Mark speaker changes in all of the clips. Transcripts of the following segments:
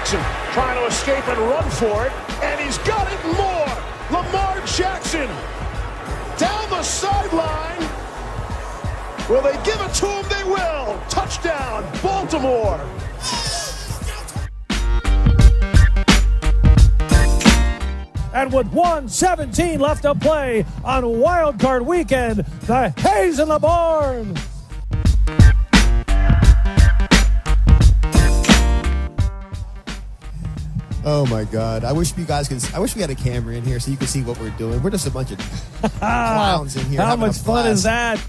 Speaker 1: Jackson trying to escape and run for it, and he's got it and more. Lamar Jackson down the sideline. Will they give it to him? They will. Touchdown, Baltimore.
Speaker 2: And with 1:17 left to play on Wild Card Weekend, the Hayes in the barn.
Speaker 3: Oh my God! I wish you guys could. I wish we had a camera in here so you could see what we're doing. We're just a bunch of clowns in here.
Speaker 2: How much fun is that?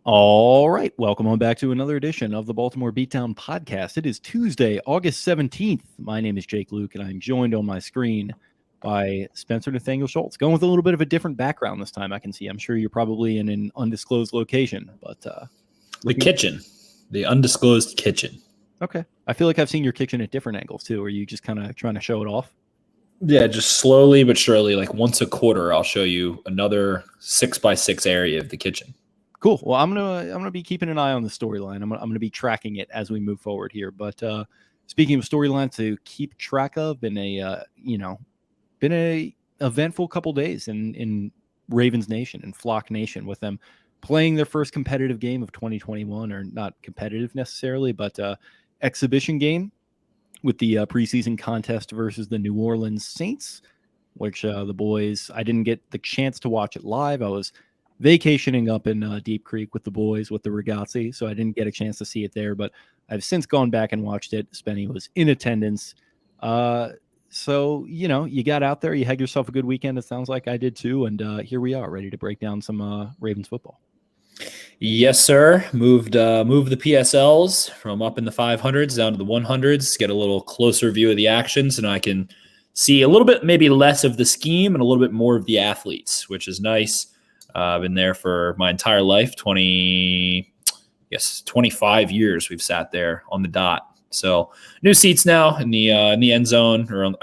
Speaker 4: All right, welcome on back to another edition of the Baltimore Beatdown Podcast. It is Tuesday, August 17th. My name is Jake Luke, and I'm joined on my screen by Spencer Nathaniel Schultz. Going with a little bit of a different background this time, I can see. I'm sure you're probably in an undisclosed location, but
Speaker 5: the kitchen, the undisclosed kitchen.
Speaker 4: Okay. I feel like I've seen your kitchen at different angles too. Are you just kind of trying to show it off?
Speaker 5: Yeah, just slowly but surely, like once a quarter, I'll show you another 6x6 area of the kitchen.
Speaker 4: Cool. Well, I'm gonna be keeping an eye on the storyline. I'm gonna be tracking it as we move forward here. But speaking of storylines to keep track of, been a eventful couple days in Ravens Nation and Flock Nation, with them playing their first competitive game of 2021, or not competitive necessarily, but exhibition game with the preseason contest versus the New Orleans Saints, which the boys, I didn't get the chance to watch it live. I was vacationing up in Deep Creek with the boys with the Ragazzi, so I didn't get a chance to see it there, but I've since gone back and watched it. Spenny was in attendance. So, you got out there, you had yourself a good weekend. It sounds like I did too. And here we are, ready to break down some Ravens football.
Speaker 5: Yes, sir. Moved the PSLs from up in the 500s down to the 100s, get a little closer view of the actions, and I can see a little bit, maybe less of the scheme and a little bit more of the athletes, which is nice. I've been there for my entire life, 25 years we've sat there on the dot. So new seats now in the end zone, or on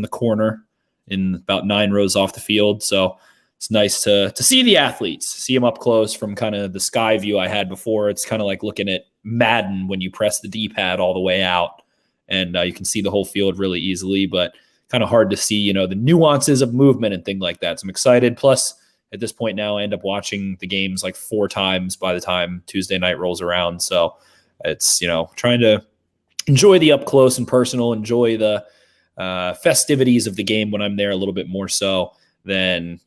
Speaker 5: the corner, in about 9 rows off the field. So it's nice to see the athletes, see them up close from kind of the sky view I had before. It's kind of like looking at Madden when you press the D-pad all the way out, and you can see the whole field really easily, but kind of hard to see, the nuances of movement and things like that. So I'm excited. Plus, at this point now, I end up watching the games like 4 times by the time Tuesday night rolls around. So it's, trying to enjoy the up close and personal, enjoy the festivities of the game when I'm there a little bit more so than,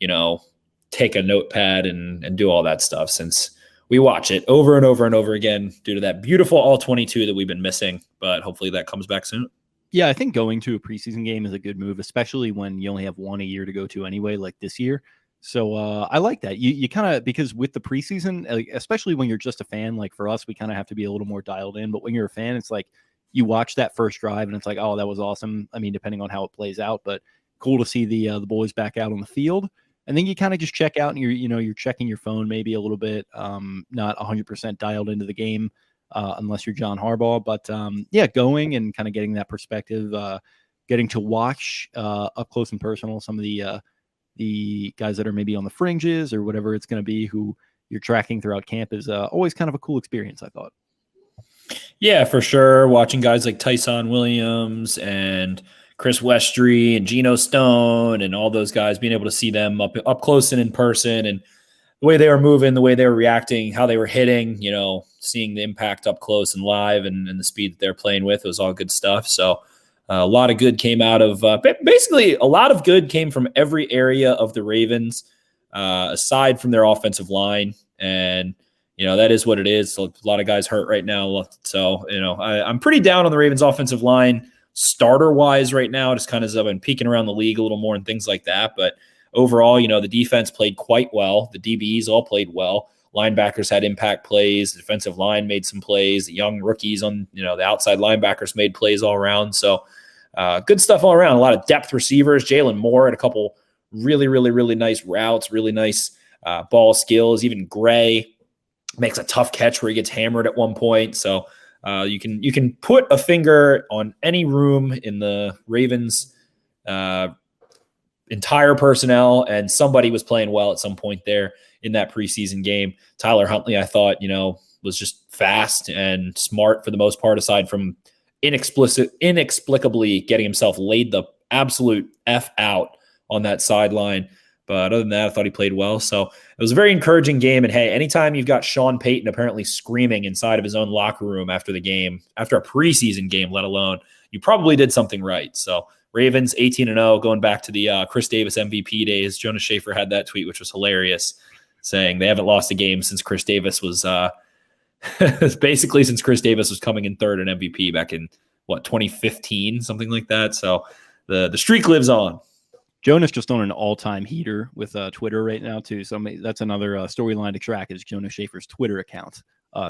Speaker 5: take a notepad and do all that stuff, since we watch it over and over and over again due to that beautiful all 22 that we've been missing. But hopefully that comes back soon.
Speaker 4: Yeah, I think going to a preseason game is a good move, especially when you only have one a year to go to anyway, like this year. So I like that. You kind of, because with the preseason, especially when you're just a fan, like for us, we kind of have to be a little more dialed in. But when you're a fan, it's like you watch that first drive and it's like, oh, that was awesome. I mean, depending on how it plays out, but cool to see the boys back out on the field. And then you kind of just check out and you're checking your phone maybe a little bit, not 100% dialed into the game unless you're John Harbaugh. But going and kind of getting that perspective, getting to watch up close and personal some of the guys that are maybe on the fringes or whatever it's going to be, who you're tracking throughout camp, is always kind of a cool experience, I thought.
Speaker 5: Yeah, for sure. Watching guys like Tyson Williams and Chris Westry and Geno Stone and all those guys, being able to see them up close and in person, and the way they were moving, the way they were reacting, how they were hitting, seeing the impact up close and live, and the speed that they're playing with, it was all good stuff. So a lot of good came out of basically a lot of good came from every area of the Ravens, aside from their offensive line. And, that is what it is. So a lot of guys hurt right now. So, I'm pretty down on the Ravens offensive line starter wise right now. Just kind of been peeking around the league a little more and things like that. But overall, the defense played quite well. The DBs all played well. Linebackers had impact plays. The defensive line made some plays. The young rookies on, the outside linebackers made plays all around. So good stuff all around. A lot of depth receivers. Jalen Moore had a couple really, really, really nice routes, really nice ball skills. Even Gray makes a tough catch where he gets hammered at one point. So you can put a finger on any room in the Ravens entire personnel, and somebody was playing well at some point there in that preseason game. Tyler Huntley, I thought, was just fast and smart for the most part, aside from inexplicably getting himself laid the absolute F out on that sideline. But other than that, I thought he played well. So it was a very encouraging game. And hey, anytime you've got Sean Payton apparently screaming inside of his own locker room after the game, after a preseason game, let alone, you probably did something right. So Ravens 18-0, going back to the Chris Davis MVP days. Jonas Schaefer had that tweet, which was hilarious, saying they haven't lost a game since Chris Davis was basically since Chris Davis was coming in third in MVP back in 2015, something like that. So the streak lives on.
Speaker 4: Jonas just on an all-time heater with Twitter right now too. So that's another storyline to track is Jonas Schaefer's Twitter account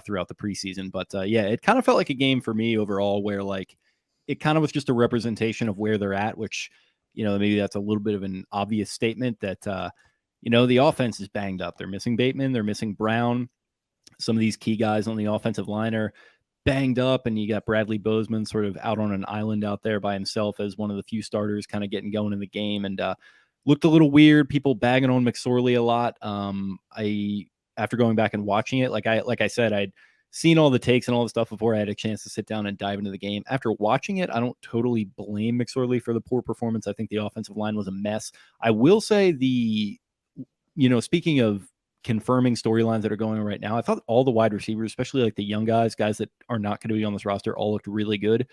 Speaker 4: throughout the preseason. But yeah, it kind of felt like a game for me overall where like it kind of was just a representation of where they're at, which, maybe that's a little bit of an obvious statement that, the offense is banged up. They're missing Bateman. They're missing Brown. Some of these key guys on the offensive line are banged up, and you got Bradley Bozeman sort of out on an island out there by himself as one of the few starters kind of getting going in the game, and looked a little weird. People bagging on McSorley a lot. After going back and watching it, like I said, I'd seen all the takes and all the stuff before I had a chance to sit down and dive into the game. After watching it, I don't totally blame McSorley for the poor performance. I think the offensive line was a mess. I will say speaking of confirming storylines that are going on right now, I thought all the wide receivers, especially like the young guys that are not going to be on this roster, all looked really good.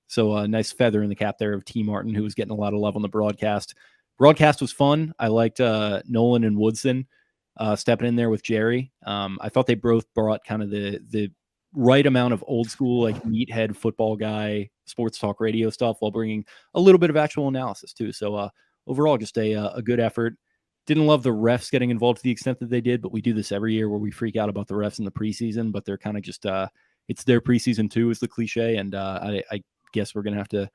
Speaker 4: So a nice feather in the cap there of T. Martin, who was getting a lot of love on the broadcast. Broadcast was fun. I liked Nolan and Woodson stepping in there with Jerry. I thought they both brought kind of the right amount of old school, like meathead football guy, sports talk radio stuff while bringing a little bit of actual analysis too. So overall, just a good effort. Didn't love the refs getting involved to the extent that they did, but we do this every year where we freak out about the refs in the preseason, but they're kind of just, it's their preseason too, is the cliche. And I guess we're going to have to,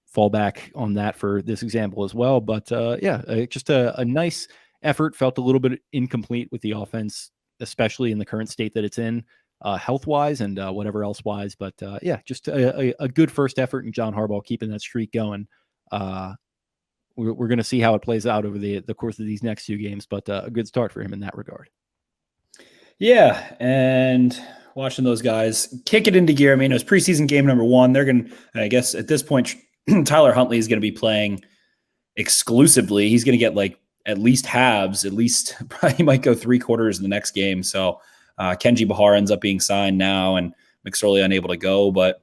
Speaker 4: fall back on that for this example as well. But just a nice effort. Felt a little bit incomplete with the offense, especially in the current state that it's in, health-wise and whatever else wise. But just a good first effort, and John Harbaugh keeping that streak going. We're going to see how it plays out over the course of these next two games, but a good start for him in that regard.
Speaker 5: Yeah, and watching those guys kick it into gear. I mean, it was preseason game number 1. They're going to, I guess at this point, Tyler Huntley is going to be playing exclusively. He's going to get like at least halves, at least probably might go 3/4 in the next game. So Kenji Bahar ends up being signed now, and McSorley unable to go. But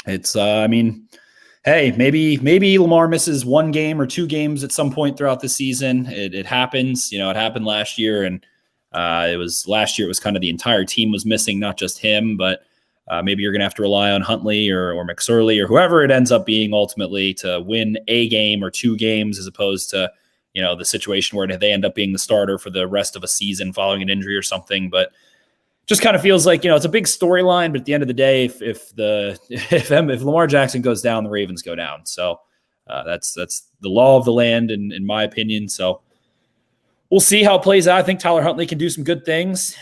Speaker 5: it's, hey, maybe Lamar misses 1 game or 2 games at some point throughout the season. It happens. It happened last year, and it was kind of the entire team was missing, not just him. But maybe you're going to have to rely on Huntley or McSorley or whoever it ends up being ultimately to win a game or 2 games, as opposed to the situation where they end up being the starter for the rest of a season following an injury or something. But just kind of feels like, it's a big storyline, but at the end of the day, if Lamar Jackson goes down, the Ravens go down. So that's the law of the land, in my opinion. So we'll see how it plays out. I think Tyler Huntley can do some good things.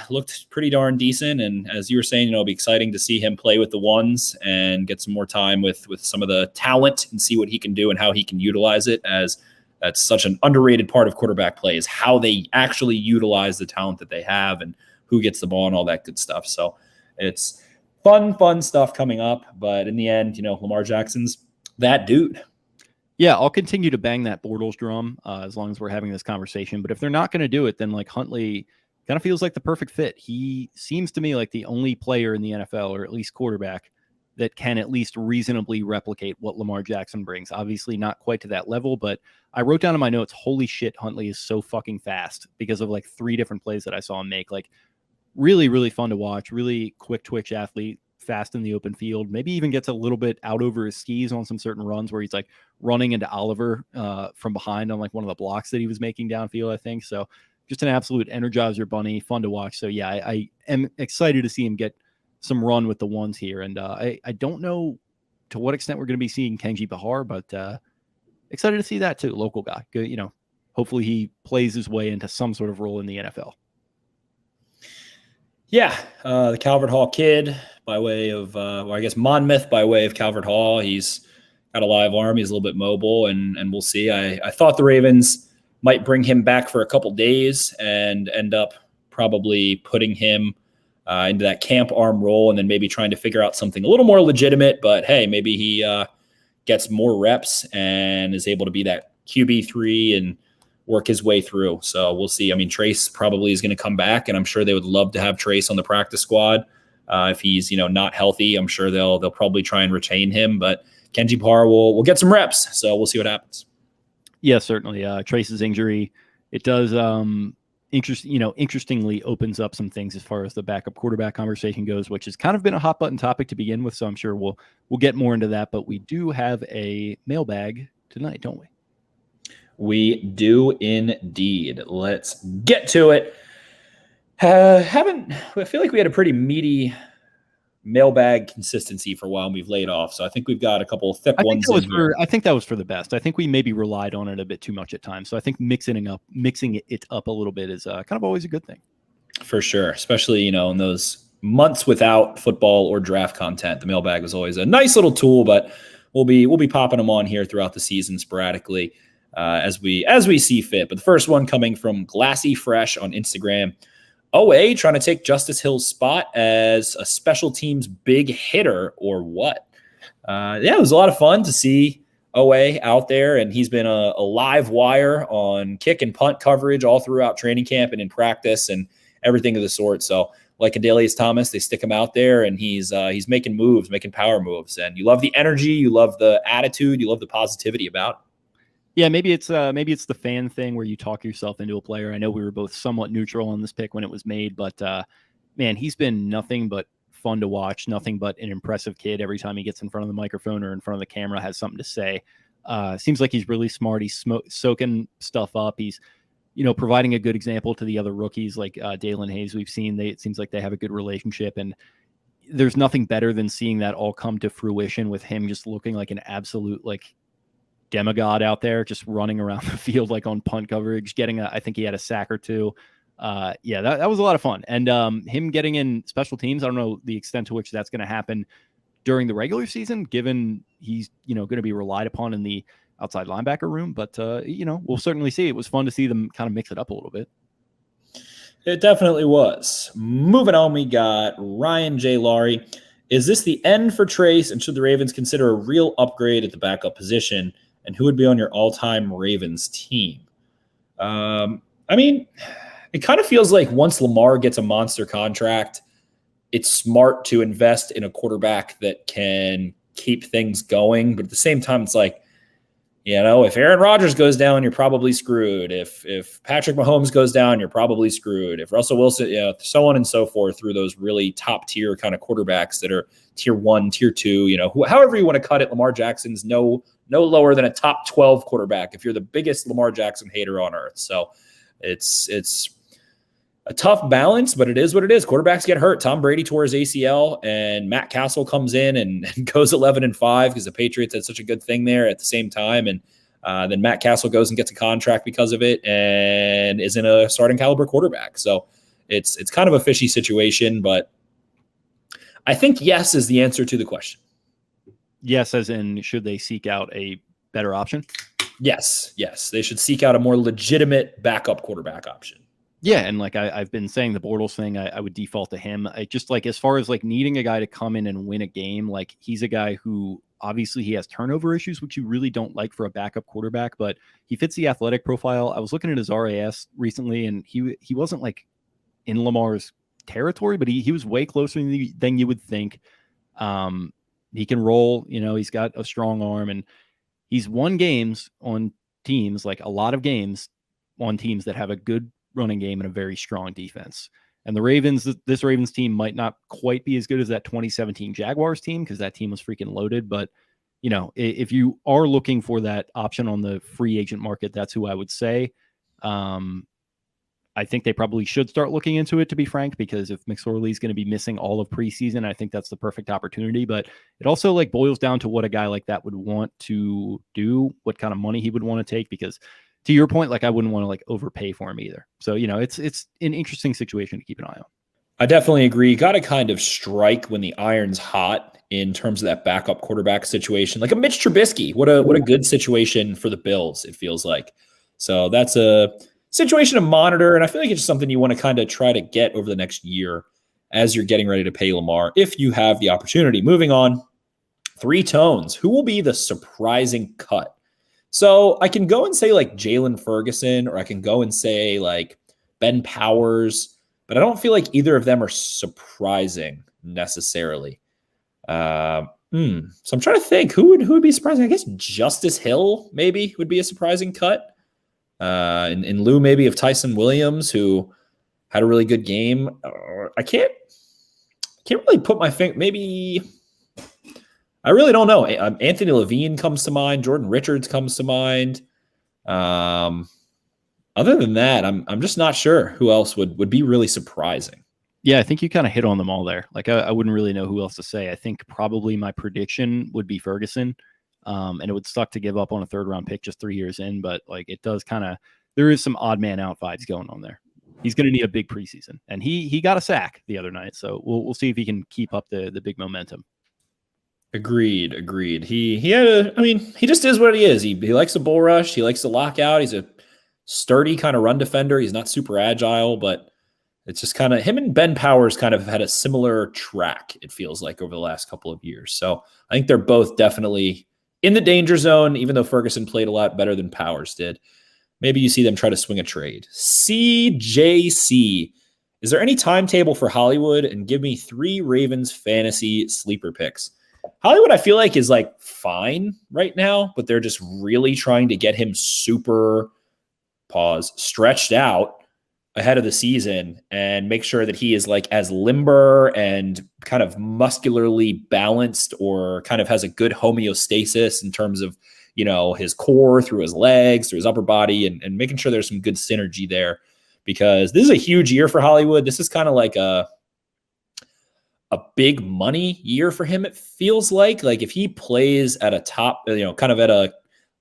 Speaker 5: Looked pretty darn decent. And as you were saying, it'll be exciting to see him play with the ones and get some more time with some of the talent and see what he can do and how he can utilize it, as that's such an underrated part of quarterback play, is how they actually utilize the talent that they have and who gets the ball and all that good stuff. So it's fun stuff coming up. But in the end, Lamar Jackson's that dude.
Speaker 4: Yeah, I'll continue to bang that Bortles drum as long as we're having this conversation. But if they're not going to do it, then like Huntley kind of feels like the perfect fit. He seems to me like the only player in the NFL, or at least quarterback, that can at least reasonably replicate what Lamar Jackson brings. Obviously not quite to that level, but I wrote down in my notes, holy shit, Huntley is so fucking fast because of like 3 different plays that I saw him make. Like really, really fun to watch, really quick twitch athlete, fast in the open field, maybe even gets a little bit out over his skis on some certain runs where he's like running into Oliver from behind on like one of the blocks that he was making downfield, I think. So just an absolute energizer bunny, fun to watch. So yeah, I am excited to see him get some run with the ones here. And I don't know to what extent we're going to be seeing Kenji Bahar, but excited to see that too. Local guy, good, hopefully he plays his way into some sort of role in the NFL.
Speaker 5: Yeah, the Calvert Hall kid by way of, I guess Monmouth by way of Calvert Hall. He's got a live arm. He's a little bit mobile, and we'll see. I thought the Ravens might bring him back for a couple days and end up probably putting him into that camp arm role, and then maybe trying to figure out something a little more legitimate. But hey, maybe he gets more reps and is able to be that QB3 and work his way through. So we'll see. I mean, Trace probably is going to come back, and I'm sure they would love to have Trace on the practice squad. If he's, not healthy, I'm sure they'll probably try and retain him, but Kenji Parr will get some reps. So we'll see what happens.
Speaker 4: Yeah, certainly. Trace's injury, it does, interestingly opens up some things as far as the backup quarterback conversation goes, which has kind of been a hot button topic to begin with. So I'm sure we'll get more into that, but we do have a mailbag tonight, don't we?
Speaker 5: We do indeed. Let's get to it. I feel like we had a pretty meaty mailbag consistency for a while, and we've laid off. So I think we've got a couple of thick ones.
Speaker 4: I think that was for the best. I think we maybe relied on it a bit too much at times. So I think mixing it up a little bit is kind of always a good thing.
Speaker 5: For sure, especially in those months without football or draft content. The mailbag was always a nice little tool, but we'll be popping them on here throughout the season sporadically as we see fit. But the first one coming from Glassy Fresh on Instagram. OA trying to take Justice Hill's spot as a special teams big hitter or what? It was a lot of fun to see OA out there, and he's been a live wire on kick and punt coverage all throughout training camp and in practice and everything of the sort. So like Adelius Thomas, they stick him out there, and he's making moves, making power moves, and you love the energy, you love the attitude, you love the positivity about it.
Speaker 4: Yeah, maybe it's the fan thing where you talk yourself into a player. I know we were both somewhat neutral on this pick when it was made, but man, he's been nothing but fun to watch, nothing but an impressive kid. Every time he gets in front of the microphone or in front of the camera, has something to say. Seems like he's really smart. He's soaking stuff up. He's providing a good example to the other rookies like Dalen Hayes. We've seen it seems like they have a good relationship, and there's nothing better than seeing that all come to fruition with him just looking like an absolute demigod out there, just running around the field on punt coverage, I think he had a sack or two. That was a lot of fun. And him getting in special teams, I don't know the extent to which that's going to happen during the regular season, given he's going to be relied upon in the outside linebacker room. But we'll certainly see. It was fun to see them kind of mix it up a little bit.
Speaker 5: It definitely was. Moving on, we got Ryan J. Laurie. Is this the end for Trace, and should the Ravens consider a real upgrade at the backup position? And who would be on your all-time Ravens team? I mean, it kind of feels like once Lamar gets a monster contract, it's smart to invest in a quarterback that can keep things going. But at the same time, it's like, if Aaron Rodgers goes down, you're probably screwed. If Patrick Mahomes goes down, you're probably screwed. If Russell Wilson, so on and so forth through those really top-tier kind of quarterbacks that are tier 1, tier 2, however you want to cut it, Lamar Jackson's no lower than a top 12 quarterback if you're the biggest Lamar Jackson hater on earth. So it's a tough balance, but it is what it is. Quarterbacks get hurt. Tom Brady tore his ACL, and Matt Castle comes in and goes 11-5 because the Patriots had such a good thing there at the same time. And then Matt Castle goes and gets a contract because of it and isn't a starting caliber quarterback. So it's kind of a fishy situation, but I think yes is the answer to the question.
Speaker 4: Yes, as in, should they seek out a better option?
Speaker 5: Yes. They should seek out a more legitimate backup quarterback option.
Speaker 4: Yeah, and I've been saying the Bortles thing, I would default to him. I just as far as needing a guy to come in and win a game, he's a guy who obviously he has turnover issues, which you really don't like for a backup quarterback, but he fits the athletic profile. I was looking at his RAS recently, and he wasn't in Lamar's territory, but he was way closer than you would think. He can roll, he's got a strong arm, and he's won games on teams, a lot of games on teams that have a good running game and a very strong defense. And the Ravens, this Ravens team might not quite be as good as that 2017 Jaguars team because that team was freaking loaded. But, if you are looking for that option on the free agent market, that's who I would say. I think they probably should start looking into it, to be frank, because if McSorley is going to be missing all of preseason, I think that's the perfect opportunity. But it also boils down to what a guy like that would want to do, what kind of money he would want to take, because to your point, I wouldn't want to overpay for him either. So, it's an interesting situation to keep an eye on.
Speaker 5: I definitely agree. Got to kind of strike when the iron's hot in terms of that backup quarterback situation. Like a Mitch Trubisky. What a good situation for the Bills, it feels like. So that's a situation to monitor, and I feel like it's something you want to kind of try to get over the next year as you're getting ready to pay Lamar, if you have the opportunity. Moving on, 3 tones. Who will be the surprising cut? So I can go and say like Jalen Ferguson, or I can go and say like Ben Powers, but I don't feel like either of them are surprising necessarily. So I'm trying to think who would be surprising. I guess Justice Hill maybe would be a surprising cut. In lieu maybe of Tyson Williams, who had a really good game. I can't really put my finger. Maybe I really don't know. Anthony Levine comes to mind. Jordan Richards comes to mind. Other than that, I'm just not sure who else would be really surprising.
Speaker 4: Yeah, I think you kind of hit on them all there. Like I wouldn't really know who else to say. I think probably my prediction would be Ferguson. And it would suck to give up on a 3rd-round pick just 3 years in, but like it does there is some odd man out vibes going on there. He's going to need a big preseason, and he got a sack the other night, so we'll see if he can keep up the big momentum.
Speaker 5: Agreed. He just is what he is. He likes a bull rush. He likes to lock out. He's a sturdy kind of run defender. He's not super agile, but it's just kind of him and Ben Powers kind of had a similar track, it feels like, over the last couple of years. So I think they're both definitely in the danger zone, even though Ferguson played a lot better than Powers did. Maybe you see them try to swing a trade. CJC. Is there any timetable for Hollywood? And give me 3 Ravens fantasy sleeper picks. Hollywood, I feel like, is like fine right now, but they're just really trying to get him super stretched out ahead of the season and make sure that he is like as limber and kind of muscularly balanced, or kind of has a good homeostasis in terms of, his core through his legs, through his upper body, and making sure there's some good synergy there, because this is a huge year for Hollywood. This is kind of like a big money year for him. It feels like if he plays at a top, kind of at a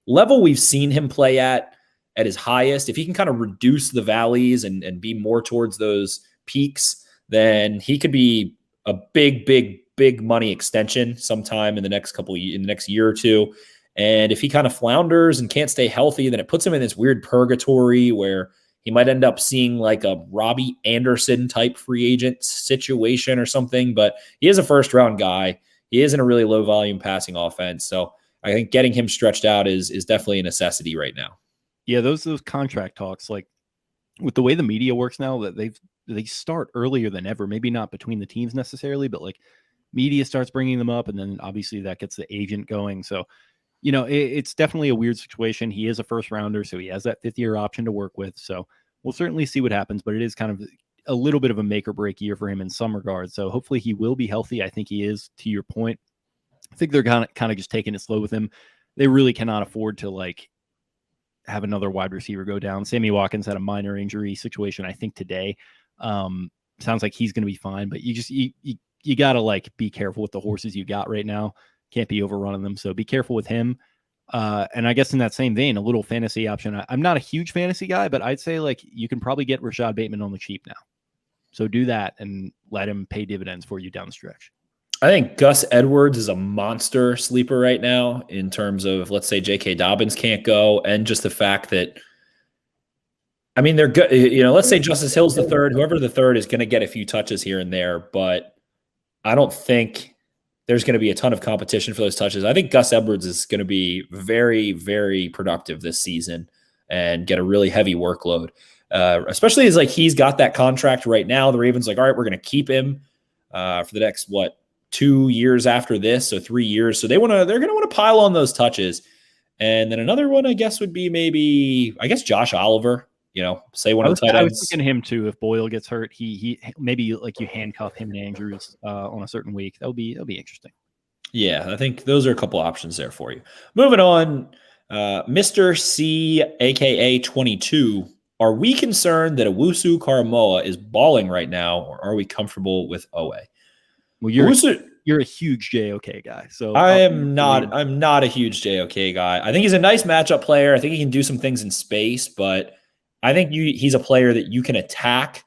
Speaker 5: level we've seen him play at his highest, if he can kind of reduce the valleys and be more towards those peaks, then he could be a big money extension sometime in the next year or two. And if he kind of flounders and can't stay healthy, then it puts him in this weird purgatory where he might end up seeing like a Robbie Anderson type free agent situation or something. But he is a 1st-round guy. He is in a really low volume passing offense. So I think getting him stretched out is definitely a necessity right now.
Speaker 4: Yeah, those contract talks, like with the way the media works now, that they start earlier than ever. Maybe not between the teams necessarily, but like media starts bringing them up, and then obviously that gets the agent going. So, it's definitely a weird situation. He is a 1st-rounder, so he has that 5th-year option to work with. So we'll certainly see what happens, but it is kind of a little bit of a make or break year for him in some regards. So hopefully he will be healthy. I think he is, to your point. I think they're kind of just taking it slow with him. They really cannot afford to like have another wide receiver go down. Sammy Watkins had a minor injury situation, I think, today. Sounds like he's going to be fine, but you got to like be careful with the horses you got right now. Can't be overrunning them. So be careful with him. And I guess in that same vein, a little fantasy option. I'm not a huge fantasy guy, but I'd say like you can probably get Rashad Bateman on the cheap now. So do that and let him pay dividends for you down the stretch.
Speaker 5: I think Gus Edwards is a monster sleeper right now in terms of, let's say, J.K. Dobbins can't go, and just the fact that, they're good. Let's say Justice Hill's the 3rd. Whoever the 3rd is going to get a few touches here and there, but I don't think there's going to be a ton of competition for those touches. I think Gus Edwards is going to be very, very productive this season and get a really heavy workload, especially as like he's got that contract right now. The Ravens like, all right, we're going to keep him for the next 2 years after this, so 3 years. So they're going to want to pile on those touches. And then another one, I guess, would be Josh Oliver. Say one of the tight ends.
Speaker 4: I was thinking him too. If Boyle gets hurt, he maybe like you handcuff him and Andrews on a certain week. That'll be interesting.
Speaker 5: Yeah, I think those are a couple options there for you. Moving on, Mr. C, aka 22. Are we concerned that Owusu Karamoa is balling right now, or are we comfortable with Owe?
Speaker 4: Well, you're a huge JOK guy, so
Speaker 5: I'm not a huge JOK guy. I think he's a nice matchup player. I think he can do some things in space, but I think he's a player that you can attack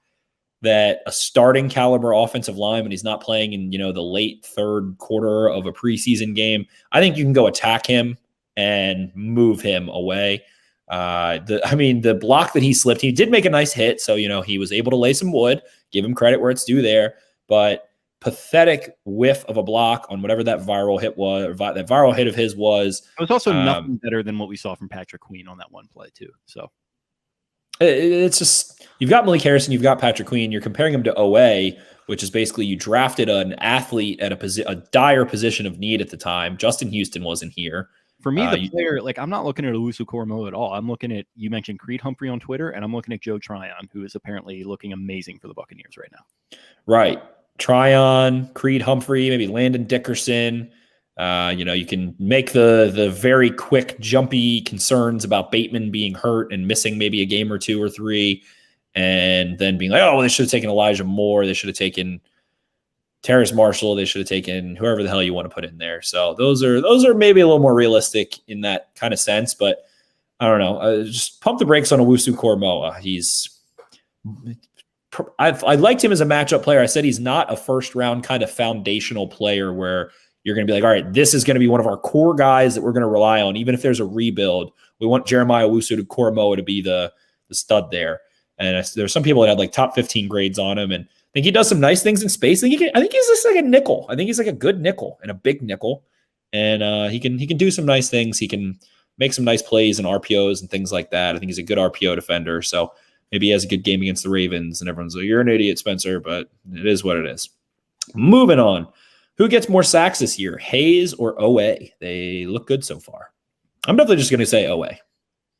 Speaker 5: that a starting caliber offensive line, when he's not playing in, the late third quarter of a preseason game, I think you can go attack him and move him away. The block that he slipped, he did make a nice hit. So, he was able to lay some wood, give him credit where it's due there, but pathetic whiff of a block on whatever that viral hit was, or that viral hit of his was.
Speaker 4: It was also nothing better than what we saw from Patrick Queen on that one play too. So
Speaker 5: it's just, you've got Malik Harrison, you've got Patrick Queen, you're comparing him to OA, which is basically you drafted an athlete at a dire position of need at the time. Justin Houston wasn't here.
Speaker 4: For me, the player, I'm not looking at Owusu Koromoa at all. I'm looking at, you mentioned Creed Humphrey on Twitter, and I'm looking at Joe Tryon, who is apparently looking amazing for the Buccaneers right now.
Speaker 5: Right. Tryon, Creed Humphrey, maybe Landon Dickerson. You can make the very quick, jumpy concerns about Bateman being hurt and missing maybe a game or 2 or 3, and then being like, oh, they should have taken Elijah Moore. They should have taken Terrace Marshall. They should have taken whoever the hell you want to put in there. So those are maybe a little more realistic in that kind of sense. But I don't know. Just pump the brakes on Owusu Koromoa. I liked him as a matchup player. I said he's not a first round kind of foundational player where you're going to be like, all right, this is going to be one of our core guys that we're going to rely on. Even if there's a rebuild, we want Jeremiah Owusu Koromoa to be the stud there. And there's some people that had like top 15 grades on him, and I think he does some nice things in space. I think he's just like a nickel. I think he's like a good nickel and a big nickel. And he can do some nice things. He can make some nice plays and RPOs and things like that. I think he's a good RPO defender. So maybe he has a good game against the Ravens, and everyone's like, you're an idiot, Spencer, but it is what it is. Moving on. Who gets more sacks this year, Hayes or OA? They look good so far. I'm definitely just going to say OA.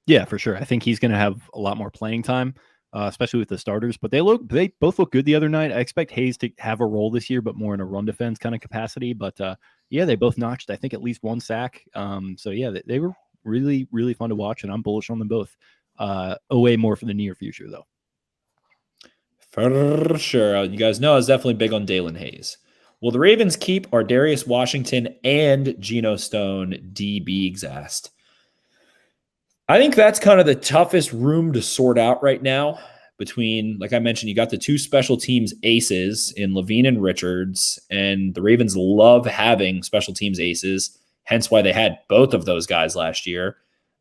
Speaker 4: Yeah, for sure. I think he's going to have a lot more playing time. Especially with the starters, but they both look good the other night. I expect Hayes to have a role this year, but more in a run defense kind of capacity. But they both notched, I think, at least 1 sack. So yeah, they were really, really fun to watch, and I'm bullish on them both. OA more for the near future, though.
Speaker 5: For sure. You guys know I was definitely big on Dalen Hayes. Will the Ravens keep Ardarius Washington and Geno Stone DBs asked? I think that's kind of the toughest room to sort out right now between, like I mentioned, you got the 2 special teams aces in Levine and Richards, and the Ravens love having special teams aces, hence why they had both of those guys last year.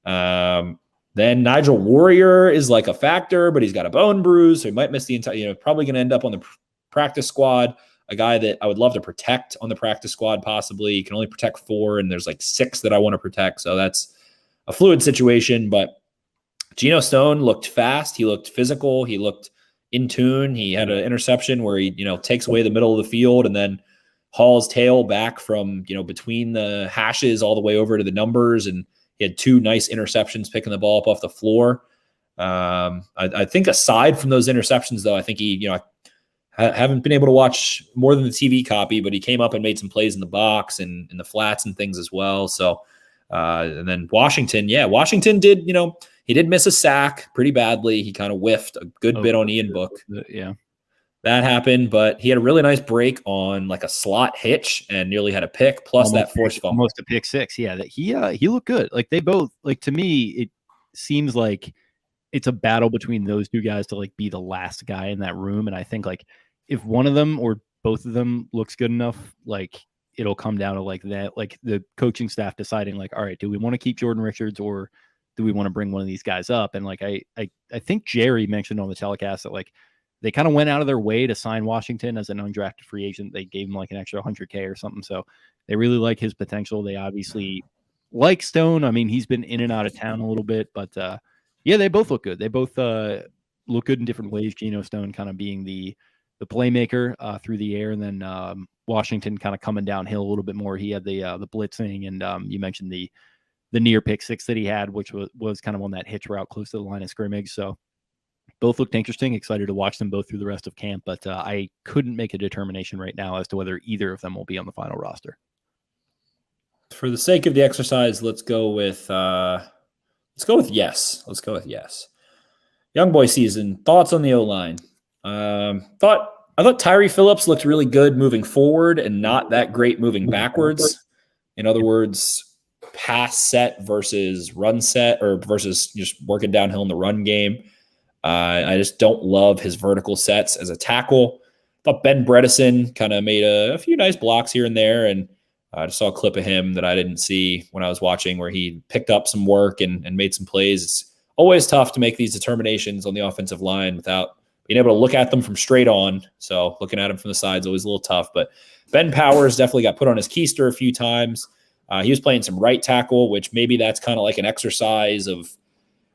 Speaker 5: Then Nigel Warrior is like a factor, but he's got a bone bruise, so he might miss the entire, probably going to end up on the practice squad, a guy that I would love to protect on the practice squad possibly. You can only protect 4, and there's like 6 that I want to protect, so that's a fluid situation. But Geno Stone looked fast. He looked physical. He looked in tune. He had an interception where he, takes away the middle of the field and then hauls tail back from, between the hashes all the way over to the numbers. And he had 2 nice interceptions picking the ball up off the floor. I think aside from those interceptions, though, I think he, I haven't been able to watch more than the TV copy, but he came up and made some plays in the box and in the flats and things as well. So, and then Washington did, he did miss a sack pretty badly. He kind of whiffed a good bit on Ian Book.
Speaker 4: Yeah,
Speaker 5: that happened, but he had a really nice break on like a slot hitch and nearly had a pick, plus almost that forced fumble.
Speaker 4: Almost a pick 6. Yeah, he looked good. Like they both, like to me, it seems like it's a battle between those 2 guys to like be the last guy in that room. And I think like if one of them or both of them looks good enough, like it'll come down to like that, like the coaching staff deciding like, all right, do we want to keep Jordan Richards or do we want to bring one of these guys up? And like, I think Jerry mentioned on the telecast that like they kind of went out of their way to sign Washington as an undrafted free agent. They gave him like an extra $100K or something. So they really like his potential. They obviously like Stone. I mean, he's been in and out of town a little bit, but they both look good. They both look good in different ways. Geno Stone kind of being the playmaker through the air, and then Washington kind of coming downhill a little bit more. He had the blitzing, and you mentioned the near pick 6 that he had, which was kind of on that hitch route close to the line of scrimmage. So both looked interesting. Excited to watch them both through the rest of camp, but I couldn't make a determination right now as to whether either of them will be on the final roster.
Speaker 5: For the sake of the exercise, let's go with yes. Let's go with yes. Young boy season. Thoughts on the O-line? I thought Tyree Phillips looked really good moving forward and not that great moving backwards. In other words, pass set versus run set, or versus just working downhill in the run game. I just don't love his vertical sets as a tackle. Thought Ben Bredesen kind of made a few nice blocks here and there, and I just saw a clip of him that I didn't see when I was watching where he picked up some work and made some plays. It's always tough to make these determinations on the offensive line without being able to look at them from straight on. So looking at him from the side is always a little tough. But Ben Powers definitely got put on his keister a few times. He was playing some right tackle, which maybe that's kind of like an exercise of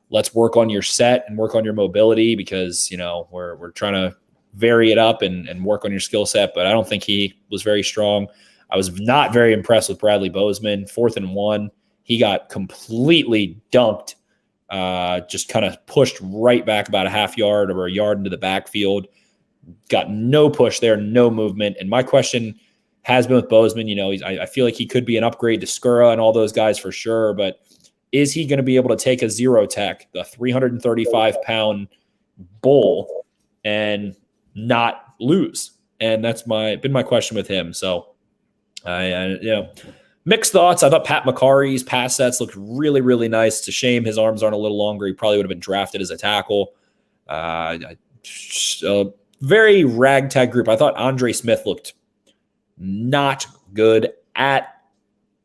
Speaker 5: let's work on your set and work on your mobility because, we're trying to vary it up and work on your skill set. But I don't think he was very strong. I was not very impressed with Bradley Bozeman. 4th and 1, he got completely dunked, just kind of pushed right back about a half yard or a yard into the backfield. Got no push there, no movement. And my question has been with Bozeman, I feel like he could be an upgrade to Skura and all those guys for sure, but is he going to be able to take a zero tech, the 335-pound bull, and not lose? And that's been my question with him. So mixed thoughts. I thought Pat McCarry's pass sets looked really, really nice. It's a shame his arms aren't a little longer. He probably would have been drafted as a tackle. Very ragtag group. I thought Andre Smith looked not good at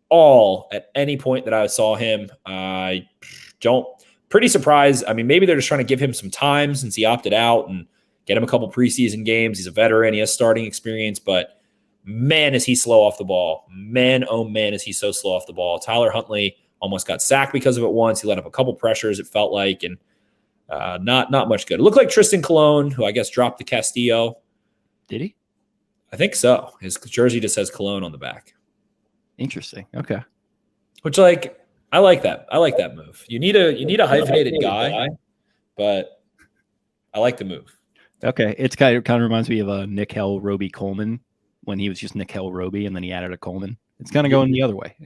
Speaker 5: all at any point that I saw him. Pretty surprised. I mean, maybe they're just trying to give him some time since he opted out and get him a couple preseason games. He's a veteran. He has starting experience, but man, is he slow off the ball. Man, oh man, is he so slow off the ball. Tyler Huntley almost got sacked because of it once. He let up a couple pressures, it felt like, and not much good. It looked like Tristan Colon, who I guess dropped the Castillo.
Speaker 4: Did he?
Speaker 5: I think so. His jersey just says Cologne on the back.
Speaker 4: Interesting. Okay.
Speaker 5: Which, I like that. I like that move. You need a hyphenated guy, but I like the move.
Speaker 4: Okay. It's kind of reminds me of Nickel Roby Coleman when he was just Nickel Roby and then he added a Coleman. It's kind of going the other way.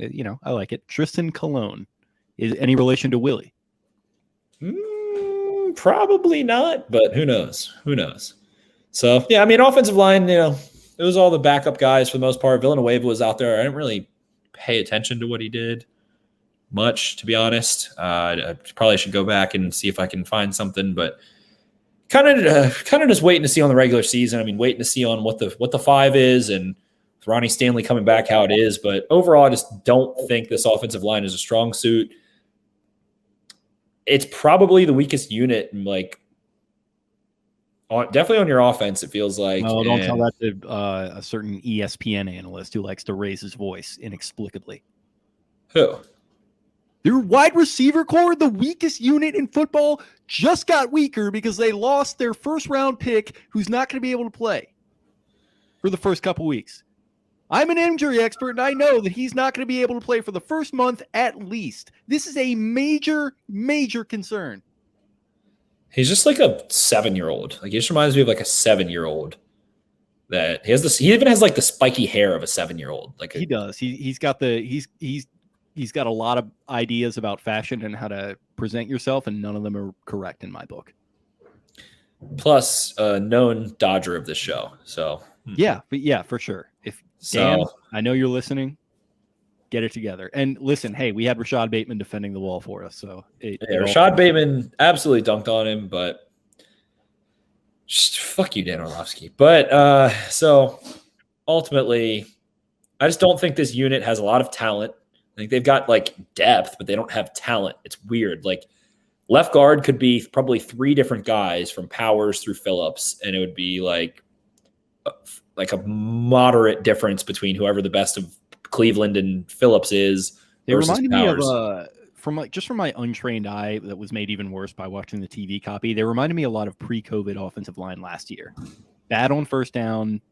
Speaker 4: I like it. Tristan Colon. Is any relation to Willie?
Speaker 5: Probably not, but who knows? Who knows? So, yeah, I mean, offensive line, it was all the backup guys for the most part. Villanueva was out there. I didn't really pay attention to what he did much, to be honest. I probably should go back and see if I can find something, but kind of just waiting to see on the regular season. I mean, waiting to see on what the 5 is and with Ronnie Stanley coming back how it is. But overall, I just don't think this offensive line is a strong suit. It's probably the weakest unit, and definitely on your offense, it feels like.
Speaker 4: Well, don't tell that to a certain ESPN analyst who likes to raise his voice inexplicably.
Speaker 5: Who?
Speaker 4: Their wide receiver core, the weakest unit in football, just got weaker because they lost their first-round pick who's not going to be able to play for the first couple weeks. I'm an injury expert, and I know that he's not going to be able to play for the first month at least. This is a major, major concern.
Speaker 5: He's just like a 7-year-old. He just reminds me of a 7-year-old. That he even has the spiky hair of a 7-year-old.
Speaker 4: He does. He's got a lot of ideas about fashion and how to present yourself, and none of them are correct in my book.
Speaker 5: Plus, a known dodger of this show. So
Speaker 4: yeah, for sure. Dan, I know you're listening. Get it together. And listen, hey, we had Rashad Bateman defending the wall for us. So
Speaker 5: Rashad Bateman absolutely dunked on him, but just fuck you, Dan Orlovsky. But so ultimately, I just don't think this unit has a lot of talent. I think they've got depth, but they don't have talent. It's weird. Left guard could be probably 3 different guys from Powers through Phillips, and it would be a moderate difference between whoever the best of Cleveland and Phillips is.
Speaker 4: They reminded me of from my untrained eye that was made even worse by watching the TV copy. They reminded me a lot of pre-COVID offensive line last year. Bad on first down,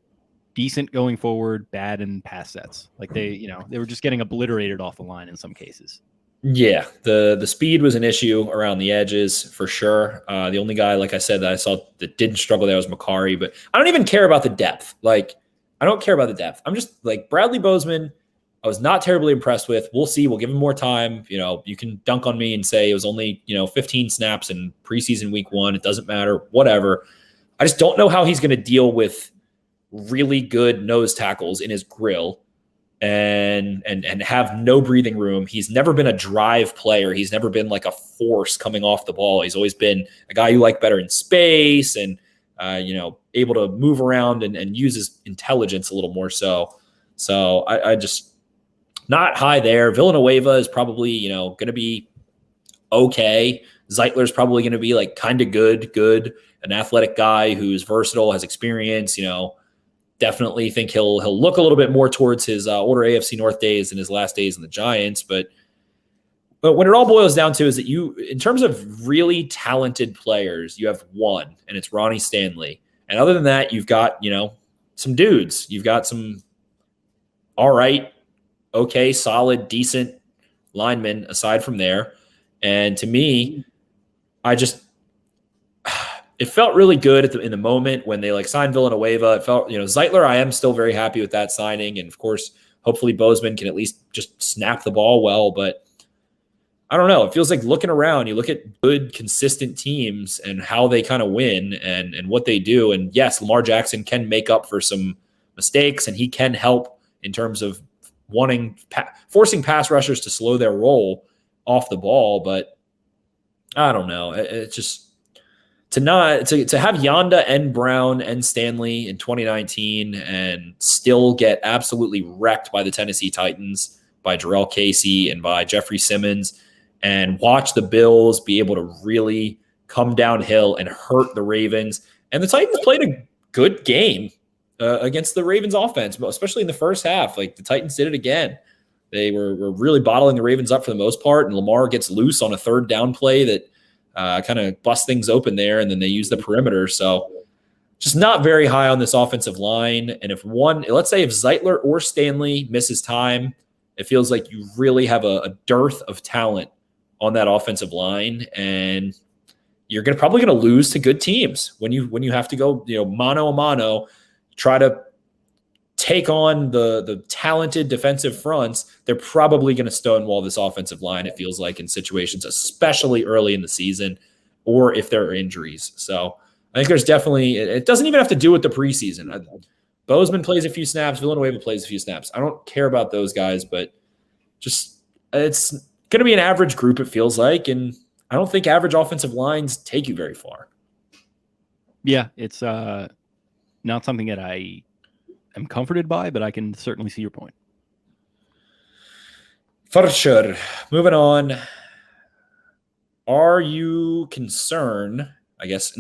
Speaker 4: decent going forward, bad in pass sets. They were just getting obliterated off the line in some cases. Yeah,
Speaker 5: the speed was an issue around the edges for sure. The only guy, like I said, that I saw that didn't struggle there was McCarry, but I don't even care about the depth. I don't care about the depth. I'm just Bradley Bozeman, I was not terribly impressed with. We'll see. We'll give him more time. You can dunk on me and say it was only, 15 snaps in preseason week 1. It doesn't matter, whatever. I just don't know how he's going to deal with really good nose tackles in his grill and have no breathing room. He's never been a drive player. He's never been like a force coming off the ball. He's always been a guy you like better in space and, able to move around and use his intelligence a little more so. So I just not high there. Villanueva is probably, going to be okay. Zeitler's probably going to be like kind of good, an athletic guy who's versatile, has experience, definitely think he'll look a little bit more towards his older AFC North days than his last days in the Giants. But when it all boils down to is that in terms of really talented players, you have one, and it's Ronnie Stanley. And other than that, you've got, some dudes. You've got some all right, okay, solid, decent linemen aside from there. And to me, it felt really good in the moment when they signed Villanueva. It felt, Zeitler, I am still very happy with that signing. And of course, hopefully Bozeman can at least just snap the ball well. But I don't know. It feels like looking around, you look at good, consistent teams and how they kind of win and what they do. And yes, Lamar Jackson can make up for some mistakes and he can help in terms of forcing pass rushers to slow their roll off the ball. But I don't know. It's just, to have Yanda and Brown and Stanley in 2019 and still get absolutely wrecked by the Tennessee Titans, by Jarrell Casey and by Jeffrey Simmons, and watch the Bills be able to really come downhill and hurt the Ravens. And the Titans played a good game against the Ravens offense, especially in the first half. The Titans did it again. They were really bottling the Ravens up for the most part, and Lamar gets loose on a third down play that kind of bust things open there, and then they use the perimeter. So just not very high on this offensive line. And let's say if Zeitler or Stanley misses time, it feels like you really have a dearth of talent on that offensive line, and you're probably going to lose to good teams when you have to go, mano a mano, try to take on the talented defensive fronts. They're probably going to stonewall this offensive line, it feels like, in situations, especially early in the season, or if there are injuries. So I think there's definitely, it doesn't even have to do with the preseason. Bozeman plays a few snaps, Villanueva plays a few snaps. I don't care about those guys, but just it's going to be an average group, it feels like, and I don't think average offensive lines take you very far.
Speaker 4: Yeah, it's not something that I am comforted by, but I can certainly see your point.
Speaker 5: For sure. Moving on. Are you concerned, I guess,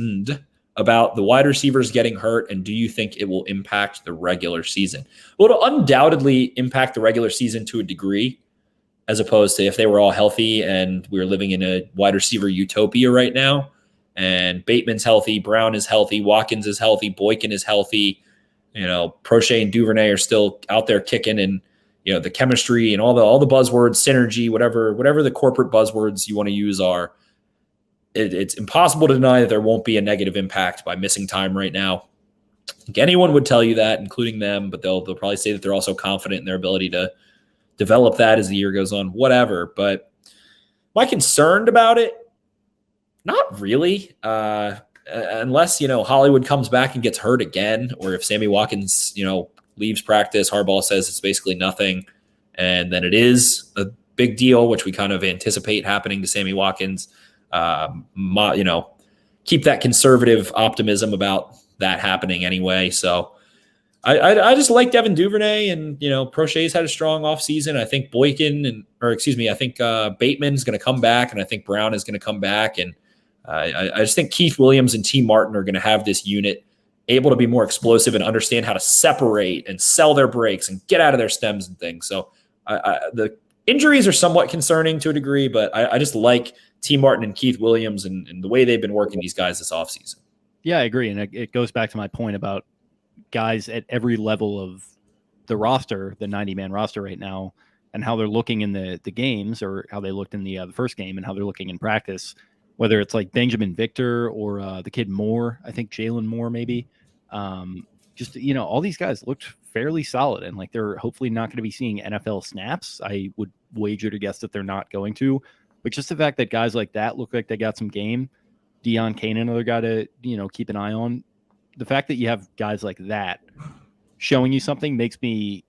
Speaker 5: about the wide receivers getting hurt, and do you think it will impact the regular season? Well, it'll undoubtedly impact the regular season to a degree, as opposed to if they were all healthy and we were living in a wide receiver utopia right now. And Bateman's healthy, Brown is healthy, Watkins is healthy, Boykin is healthy. Prochet and Duvernay are still out there kicking, and the chemistry and all the buzzwords, synergy, whatever the corporate buzzwords you want to use are. It's impossible to deny that there won't be a negative impact by missing time right now. I think anyone would tell you that, including them, but they'll probably say that they're also confident in their ability to develop that as the year goes on. Whatever. But am I concerned about it? Not really. Unless, Hollywood comes back and gets hurt again, or if Sammy Watkins, leaves practice, Harbaugh says it's basically nothing, and then it is a big deal, which we kind of anticipate happening to Sammy Watkins. Keep that conservative optimism about that happening anyway. So I just like Devin Duvernay, and, Prochet's had a strong offseason. I think Bateman's going to come back, and I think Brown is going to come back, and I just think Keith Williams and T. Martin are going to have this unit able to be more explosive and understand how to separate and sell their breaks and get out of their stems and things. So the injuries are somewhat concerning to a degree, but I just like T. Martin and Keith Williams and the way they've been working these guys this offseason.
Speaker 4: Yeah, I agree. And it goes back to my point about guys at every level of the roster, the 90-man roster right now, and how they're looking in the games, or how they looked in the first game, and how they're looking in practice. Whether it's like Benjamin Victor or the kid Moore, I think Jalen Moore maybe. All these guys looked fairly solid, and they're hopefully not going to be seeing NFL snaps. I would wager to guess that they're not going to. But just the fact that guys like that look like they got some game, Deion Kane, another guy to keep an eye on. The fact that you have guys like that showing you something makes me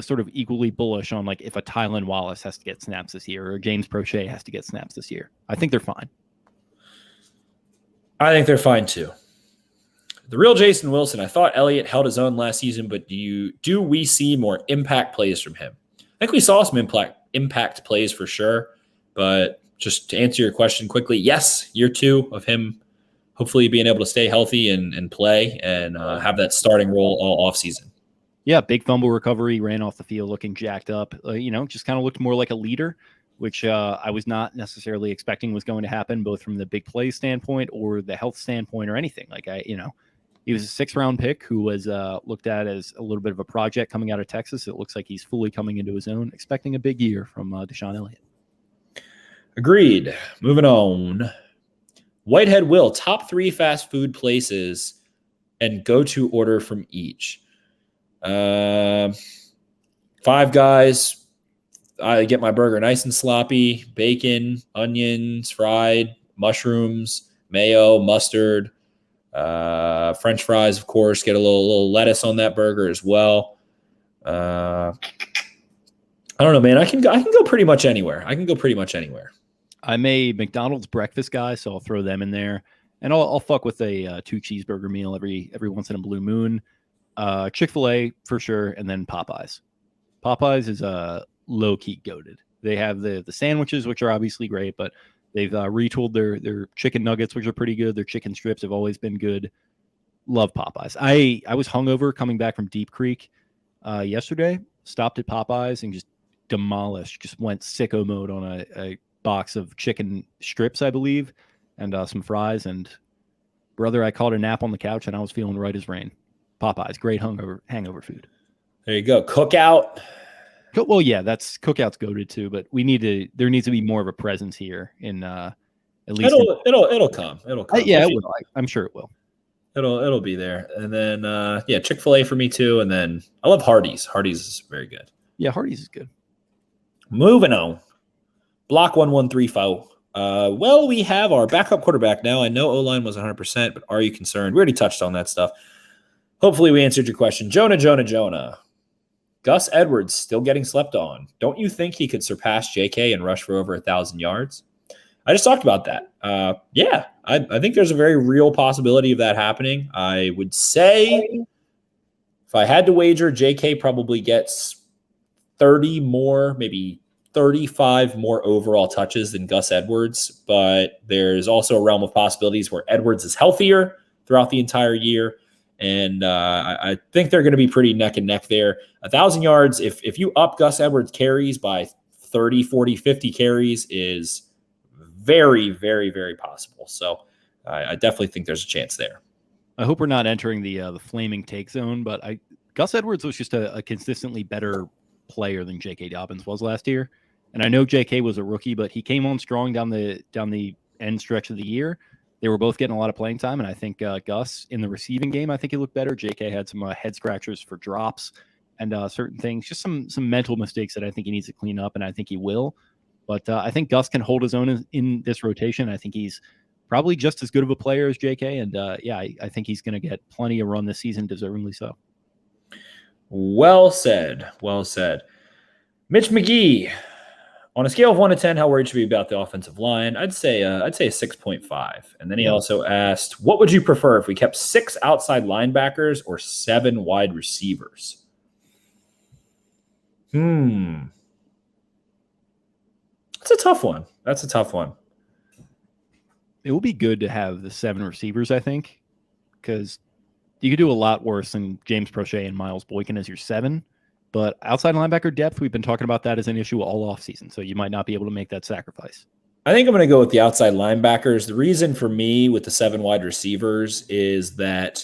Speaker 4: sort of equally bullish on like if a Tylan Wallace has to get snaps this year or James Prochet has to get snaps this year. I think they're fine.
Speaker 5: I think they're fine too. The real Jason Wilson, I thought Elliott held his own last season, but do we see more impact plays from him? I think we saw some impact plays for sure, but just to answer your question quickly, yes, year 2 of him hopefully being able to stay healthy and play and have that starting role all offseason.
Speaker 4: Yeah, big fumble recovery, ran off the field looking jacked up, just kind of looked more like a leader, which I was not necessarily expecting was going to happen, both from the big play standpoint or the health standpoint or anything. Like he was a 6th-round pick who was looked at as a little bit of a project coming out of Texas. It looks like he's fully coming into his own, expecting a big year from Deshaun Elliott.
Speaker 5: Agreed. Moving on. Whitehead Will, top 3 fast food places and go-to order from each. 5 Guys. I get my burger nice and sloppy. Bacon, onions, fried, mushrooms, mayo, mustard, French fries, of course. Get a little lettuce on that burger as well. I don't know, man. I can go pretty much anywhere. I'm
Speaker 4: a McDonald's breakfast guy, so I'll throw them in there, and I'll fuck with a 2 cheeseburger meal every once in a blue moon. Chick-fil-A for sure, and then Popeyes. Popeyes is low key goated. They have the sandwiches, which are obviously great, but they've retooled their chicken nuggets, which are pretty good. Their chicken strips have always been good. Love Popeyes. I was hungover coming back from Deep Creek yesterday. Stopped at Popeyes and just demolished. Just went sicko mode on a box of chicken strips, I believe, and some fries. And brother, I caught a nap on the couch and I was feeling right as rain. Popeyes, great hangover food.
Speaker 5: There you go. Cookout.
Speaker 4: Well, yeah, Cookout's goated too, but there needs to be more of a presence here in at least
Speaker 5: it'll come.
Speaker 4: Yeah, it will. I'm sure it will.
Speaker 5: It'll be there. And then Chick-fil-A for me too. And then I love Hardee's. Hardee's is very good.
Speaker 4: Yeah, Hardee's is good.
Speaker 5: Moving on. Block 1134. Well, we have our backup quarterback now. I know O-line was 100%, but are you concerned? We already touched on that stuff. Hopefully we answered your question. Jonah. Gus Edwards still getting slept on. Don't you think he could surpass JK and rush for over 1,000 yards? I just talked about that. Yeah, I think there's a very real possibility of that happening. I would say if I had to wager, JK probably gets 30 more, maybe 35 more overall touches than Gus Edwards. But there's also a realm of possibilities where Edwards is healthier throughout the entire year. And I think they're going to be pretty neck and neck there. 1,000 yards, if you up Gus Edwards carries by 30, 40, 50 carries is very, very, very possible. So I definitely think there's a chance there.
Speaker 4: I hope we're not entering the flaming take zone, but Gus Edwards was just a consistently better player than J.K. Dobbins was last year. And I know J.K. was a rookie, but he came on strong down the end stretch of the year. They were both getting a lot of playing time, and I think Gus in the receiving game, I think he looked better. J.K. had some head scratchers for drops and certain things, just some mental mistakes that I think he needs to clean up, and I think he will. But I think Gus can hold his own in this rotation. I think he's probably just as good of a player as J.K., and I think he's going to get plenty of run this season, deservingly so.
Speaker 5: Well said. Mitch McGee. On a scale of 1 to 10, how worried should we be about the offensive line? I'd say a 6.5. And then he also asked, what would you prefer if we kept 6 outside linebackers or 7 wide receivers? That's a tough one.
Speaker 4: It will be good to have the 7 receivers, I think, because you could do a lot worse than James Prochet and Miles Boykin as your 7. But outside linebacker depth, we've been talking about that as an issue all offseason, so you might not be able to make that sacrifice.
Speaker 5: I think I'm going to go with the outside linebackers. The reason for me with the 7 wide receivers is that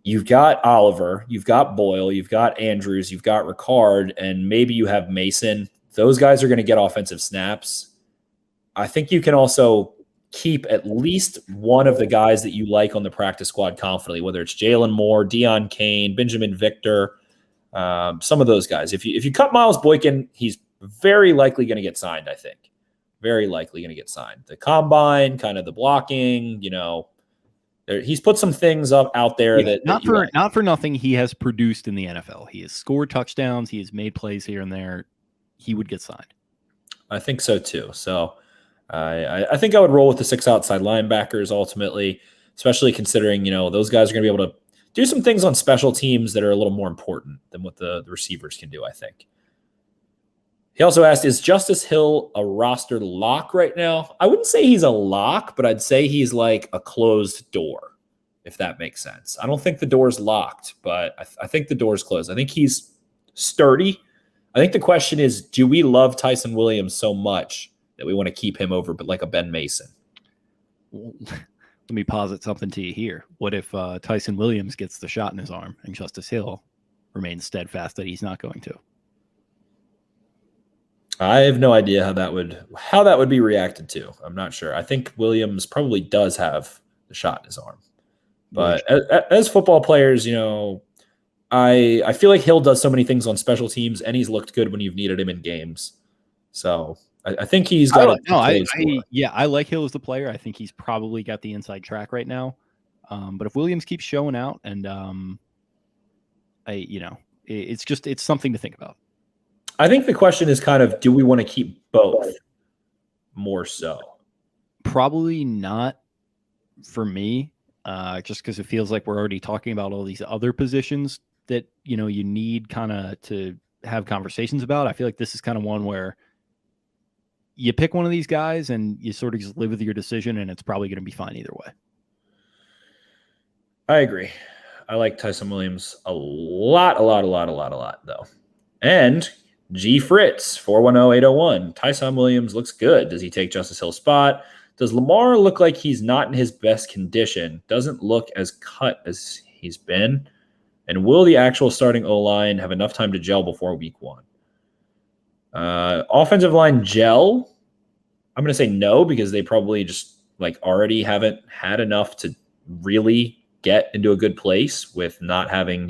Speaker 5: you've got Oliver, you've got Boyle, you've got Andrews, you've got Ricard, and maybe you have Mason. Those guys are going to get offensive snaps. I think you can also keep at least one of the guys that you like on the practice squad confidently, whether it's Jalen Moore, Deion Kane, Benjamin Victor, some of those guys. If you cut Miles Boykin, he's very likely going to get signed, I think. Very likely going to get signed. The combine, kind of the blocking, He's put some things up out there that
Speaker 4: not for nothing. He has produced in the NFL. He has scored touchdowns. He has made plays here and there. He would get signed.
Speaker 5: I think so too. So I think I would roll with the 6 outside linebackers ultimately, especially considering, those guys are going to be able to do some things on special teams that are a little more important than what the receivers can do, I think. He also asked, is Justice Hill a roster lock right now? I wouldn't say he's a lock, but I'd say he's like a closed door, if that makes sense. I don't think the door's locked, but I think the door's closed. I think he's sturdy. I think the question is, do we love Tyson Williams so much that we want to keep him over, but like a Ben Mason?
Speaker 4: Well, let me posit something to you here. What if Tyson Williams gets the shot in his arm and Justice Hill remains steadfast that he's not going to?
Speaker 5: I have no idea how that would be reacted to. I'm not sure. I think Williams probably does have the shot in his arm. But as football players, I feel like Hill does so many things on special teams, and he's looked good when you've needed him in games. So I think he's got.
Speaker 4: I like Hill as the player. I think he's probably got the inside track right now. But if Williams keeps showing out, and it's something to think about.
Speaker 5: I think the question is kind of, do we want to keep both more so?
Speaker 4: Probably not for me, just because it feels like we're already talking about all these other positions that, you need kind of to have conversations about. I feel like this is kind of one where you pick one of these guys and you sort of just live with your decision, and it's probably going to be fine either way.
Speaker 5: I agree. I like Tyson Williams a lot, though. And G Fritz, 410-801. Tyson Williams looks good. Does he take Justice Hill's spot? Does Lamar look like he's not in his best condition? Doesn't look as cut as he's been? And will the actual starting O-line have enough time to gel before week 1? Offensive line gel? I'm going to say no, because they probably just already haven't had enough to really get into a good place with not having,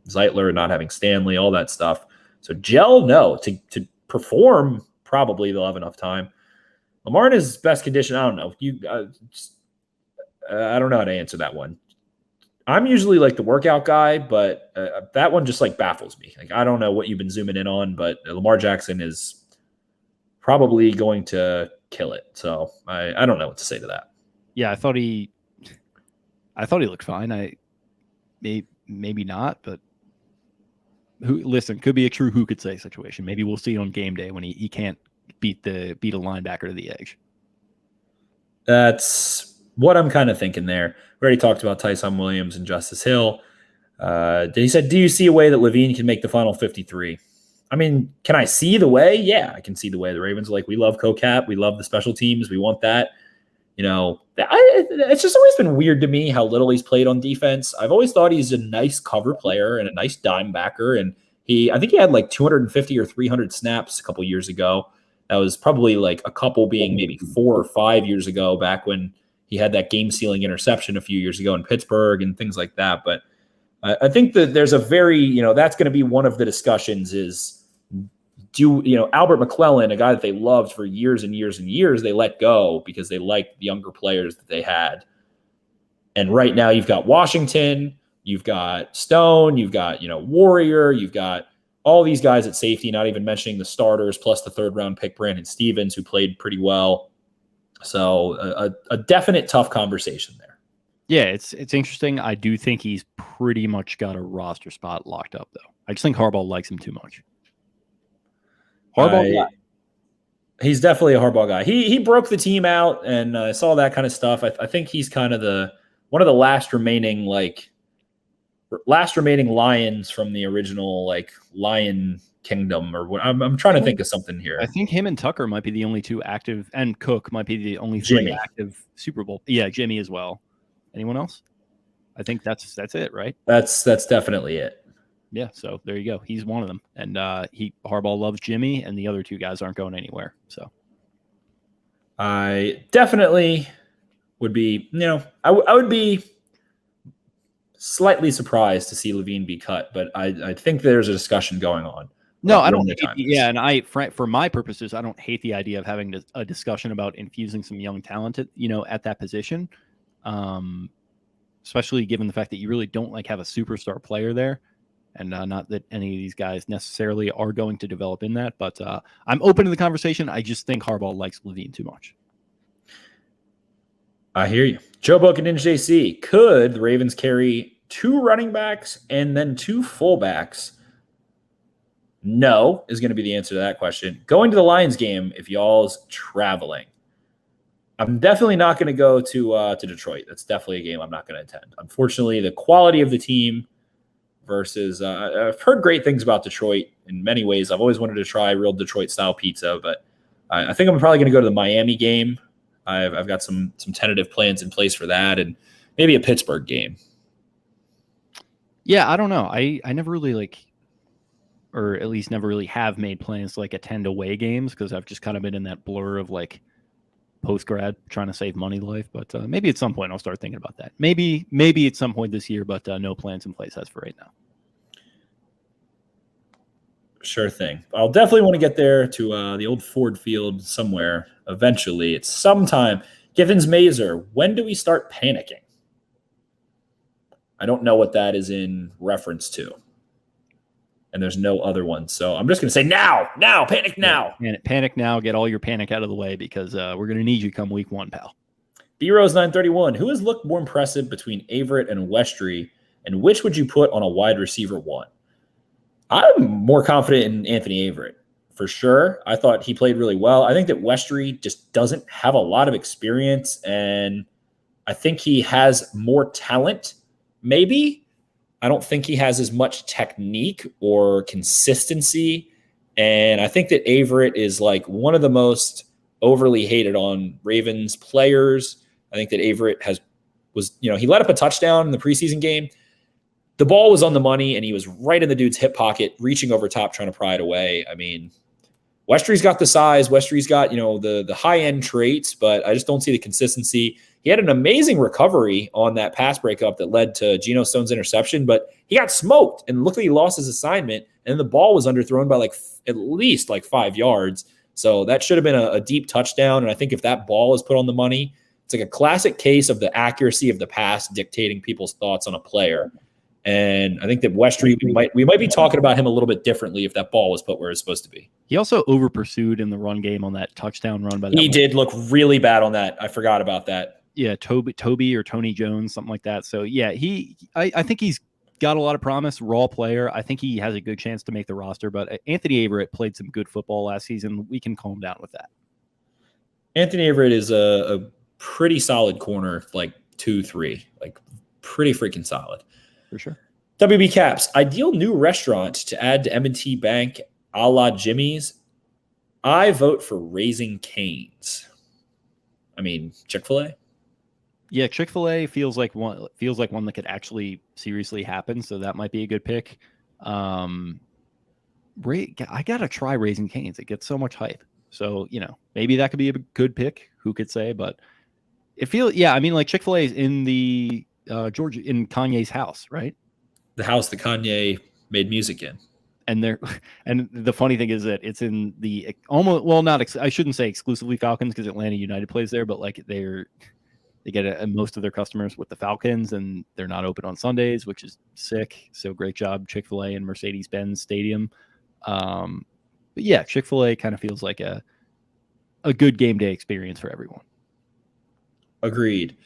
Speaker 5: Zeitler, not having Stanley, all that stuff. So gel, no. To perform, probably they'll have enough time. Lamar in his best condition, I don't know. I don't know how to answer that one. I'm usually the workout guy, but that one just baffles me. I don't know what you've been zooming in on, but Lamar Jackson is probably going to kill it. So I don't know what to say to that.
Speaker 4: Yeah, I thought he looked fine. Maybe not, but could be a true who could say situation. Maybe we'll see it on game day when he can't beat a linebacker to the edge.
Speaker 5: That's what I'm kind of thinking there. We already talked about Tyson Williams and Justice Hill. He said, do you see a way that Levine can make the final 53? I mean, can I see the way? Yeah, I can see the way. The Ravens are we love co-cap. We love the special teams. We want that. It's just always been weird to me how little he's played on defense. I've always thought he's a nice cover player and a nice dime backer. And I think he had 250 or 300 snaps a couple years ago. That was probably a couple being maybe 4 or 5 years ago, back when he had that game-sealing interception a few years ago in Pittsburgh and things like that. But I think that there's a very, that's going to be one of the discussions is, Albert McClellan, a guy that they loved for years and years and years, they let go because they liked the younger players that they had. And right now you've got Washington, you've got Stone, you've got, Warrior, you've got all these guys at safety, not even mentioning the starters, plus the 3rd-round pick, Brandon Stevens, who played pretty well. So a definite tough conversation there.
Speaker 4: Yeah, it's interesting. I do think he's pretty much got a roster spot locked up, though. I just think Harbaugh likes him too much.
Speaker 5: Harbaugh guy. He's definitely a Harbaugh guy. He broke the team out, and I saw that kind of stuff. I think he's kind of one of the last remaining Lions from the original Lion Kingdom, or what. I'm trying to think of something here.
Speaker 4: I think him and Tucker might be the only 2 active, and Cook might be the only 3 active Super Bowl. Yeah, Jimmy as well. Anyone else? I think that's it, right?
Speaker 5: That's definitely it.
Speaker 4: Yeah, so there you go. He's one of them, and Harbaugh loves Jimmy, and the other 2 guys aren't going anywhere. So
Speaker 5: I definitely would be, I would be slightly surprised to see Levine be cut, but I think there's a discussion going on.
Speaker 4: No, I don't. And for my purposes, I don't hate the idea of having a discussion about infusing some young talent, at that position. especially given the fact that you really don't like have a superstar player there. And not that any of these guys necessarily are going to develop in that, but I'm open to the conversation. I just think Harbaugh likes Levine too much.
Speaker 5: I hear you. Joe Book and NJC. Could the Ravens carry 2 running backs and then 2 fullbacks? No is going to be the answer to that question. Going to the Lions game if y'all's traveling. I'm definitely not going to go to Detroit. That's definitely a game I'm not going to attend. Unfortunately, the quality of the team versus I've heard great things about Detroit in many ways. I've always wanted to try real Detroit-style pizza, but I think I'm probably going to go to the Miami game. I've got some tentative plans in place for that, and maybe a Pittsburgh game.
Speaker 4: Yeah, I don't know. I never really or at least never really have made plans to attend away games because I've just kind of been in that blur of post-grad trying to save money life. But maybe at some point I'll start thinking about that. Maybe at some point this year, but no plans in place as for right now.
Speaker 5: Sure thing. I'll definitely want to get there to the old Ford Field somewhere eventually. It's sometime. Givens Mazer, when do we start panicking? I don't know what that is in reference to. And there's no other one. So I'm just going to say now, panic now.
Speaker 4: Yeah, panic now. Get all your panic out of the way because we're going to need you come week 1, pal.
Speaker 5: B-Rose 931, who has looked more impressive between Averett and Westry, and which would you put on a wide receiver 1? I'm more confident in Anthony Averett, for sure. I thought he played really well. I think that Westry just doesn't have a lot of experience, and I think he has more talent, maybe. I don't think he has as much technique or consistency, and I think that Averett is one of the most overly hated on Ravens players. I think that Averett he let up a touchdown in the preseason game. The ball was on the money, and he was right in the dude's hip pocket, reaching over top, trying to pry it away. I mean, Westry's got the size. Westry's got, the high-end traits, but I just don't see the consistency. He had an amazing recovery on that pass breakup that led to Geno Stone's interception, but he got smoked and looked like he lost his assignment, and the ball was underthrown by at least 5 yards. So that should have been a deep touchdown, and I think if that ball is put on the money, it's a classic case of the accuracy of the pass dictating people's thoughts on a player. And I think that Westry, we might be talking about him a little bit differently if that ball was put where it's supposed to be.
Speaker 4: He also over pursued in the run game on that touchdown run by that.
Speaker 5: He did look really bad on that. I forgot about that.
Speaker 4: Yeah, Toby or Tony Jones, something like that. So yeah, I think he's got a lot of promise, raw player. I think he has a good chance to make the roster, but Anthony Averett played some good football last season. We can calm down with that.
Speaker 5: Anthony Averett is a pretty solid corner, 2-3, pretty freaking solid.
Speaker 4: For sure.
Speaker 5: WB Caps, ideal new restaurant to add to M&T Bank a la Jimmy's. I vote for Raising Cane's. I mean, Chick-fil-A.
Speaker 4: Yeah, Chick-fil-A feels like one that could actually seriously happen, so that might be a good pick. I gotta try Raising Cane's. It gets so much hype. So, maybe that could be a good pick. Who could say? But it feels, Chick-fil-A is in the Georgia, in Kanye's house, right?
Speaker 5: The house that Kanye made music in.
Speaker 4: And the funny thing is that it's in the I shouldn't say exclusively Falcons because Atlanta United plays there, but they get most of their customers with the Falcons, and they're not open on Sundays, which is sick. So great job, Chick-fil-A and Mercedes-Benz Stadium. But yeah, Chick-fil-A kind of feels like a good game day experience for everyone.
Speaker 5: Agreed.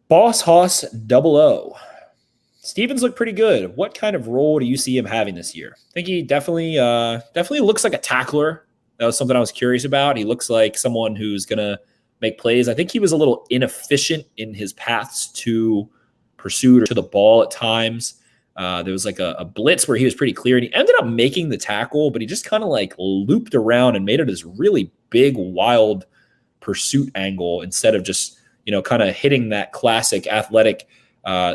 Speaker 5: Boss Hoss 00. Stevens looked pretty good. What kind of role do you see him having this year? I think he definitely looks like a tackler. That was something I was curious about. He looks like someone who's going to make plays. I think he was a little inefficient in his paths to pursuit or to the ball at times. There was a blitz where he was pretty clear, and he ended up making the tackle, but he just kind of looped around and made it this really big, wild pursuit angle instead of just kind of hitting that classic athletic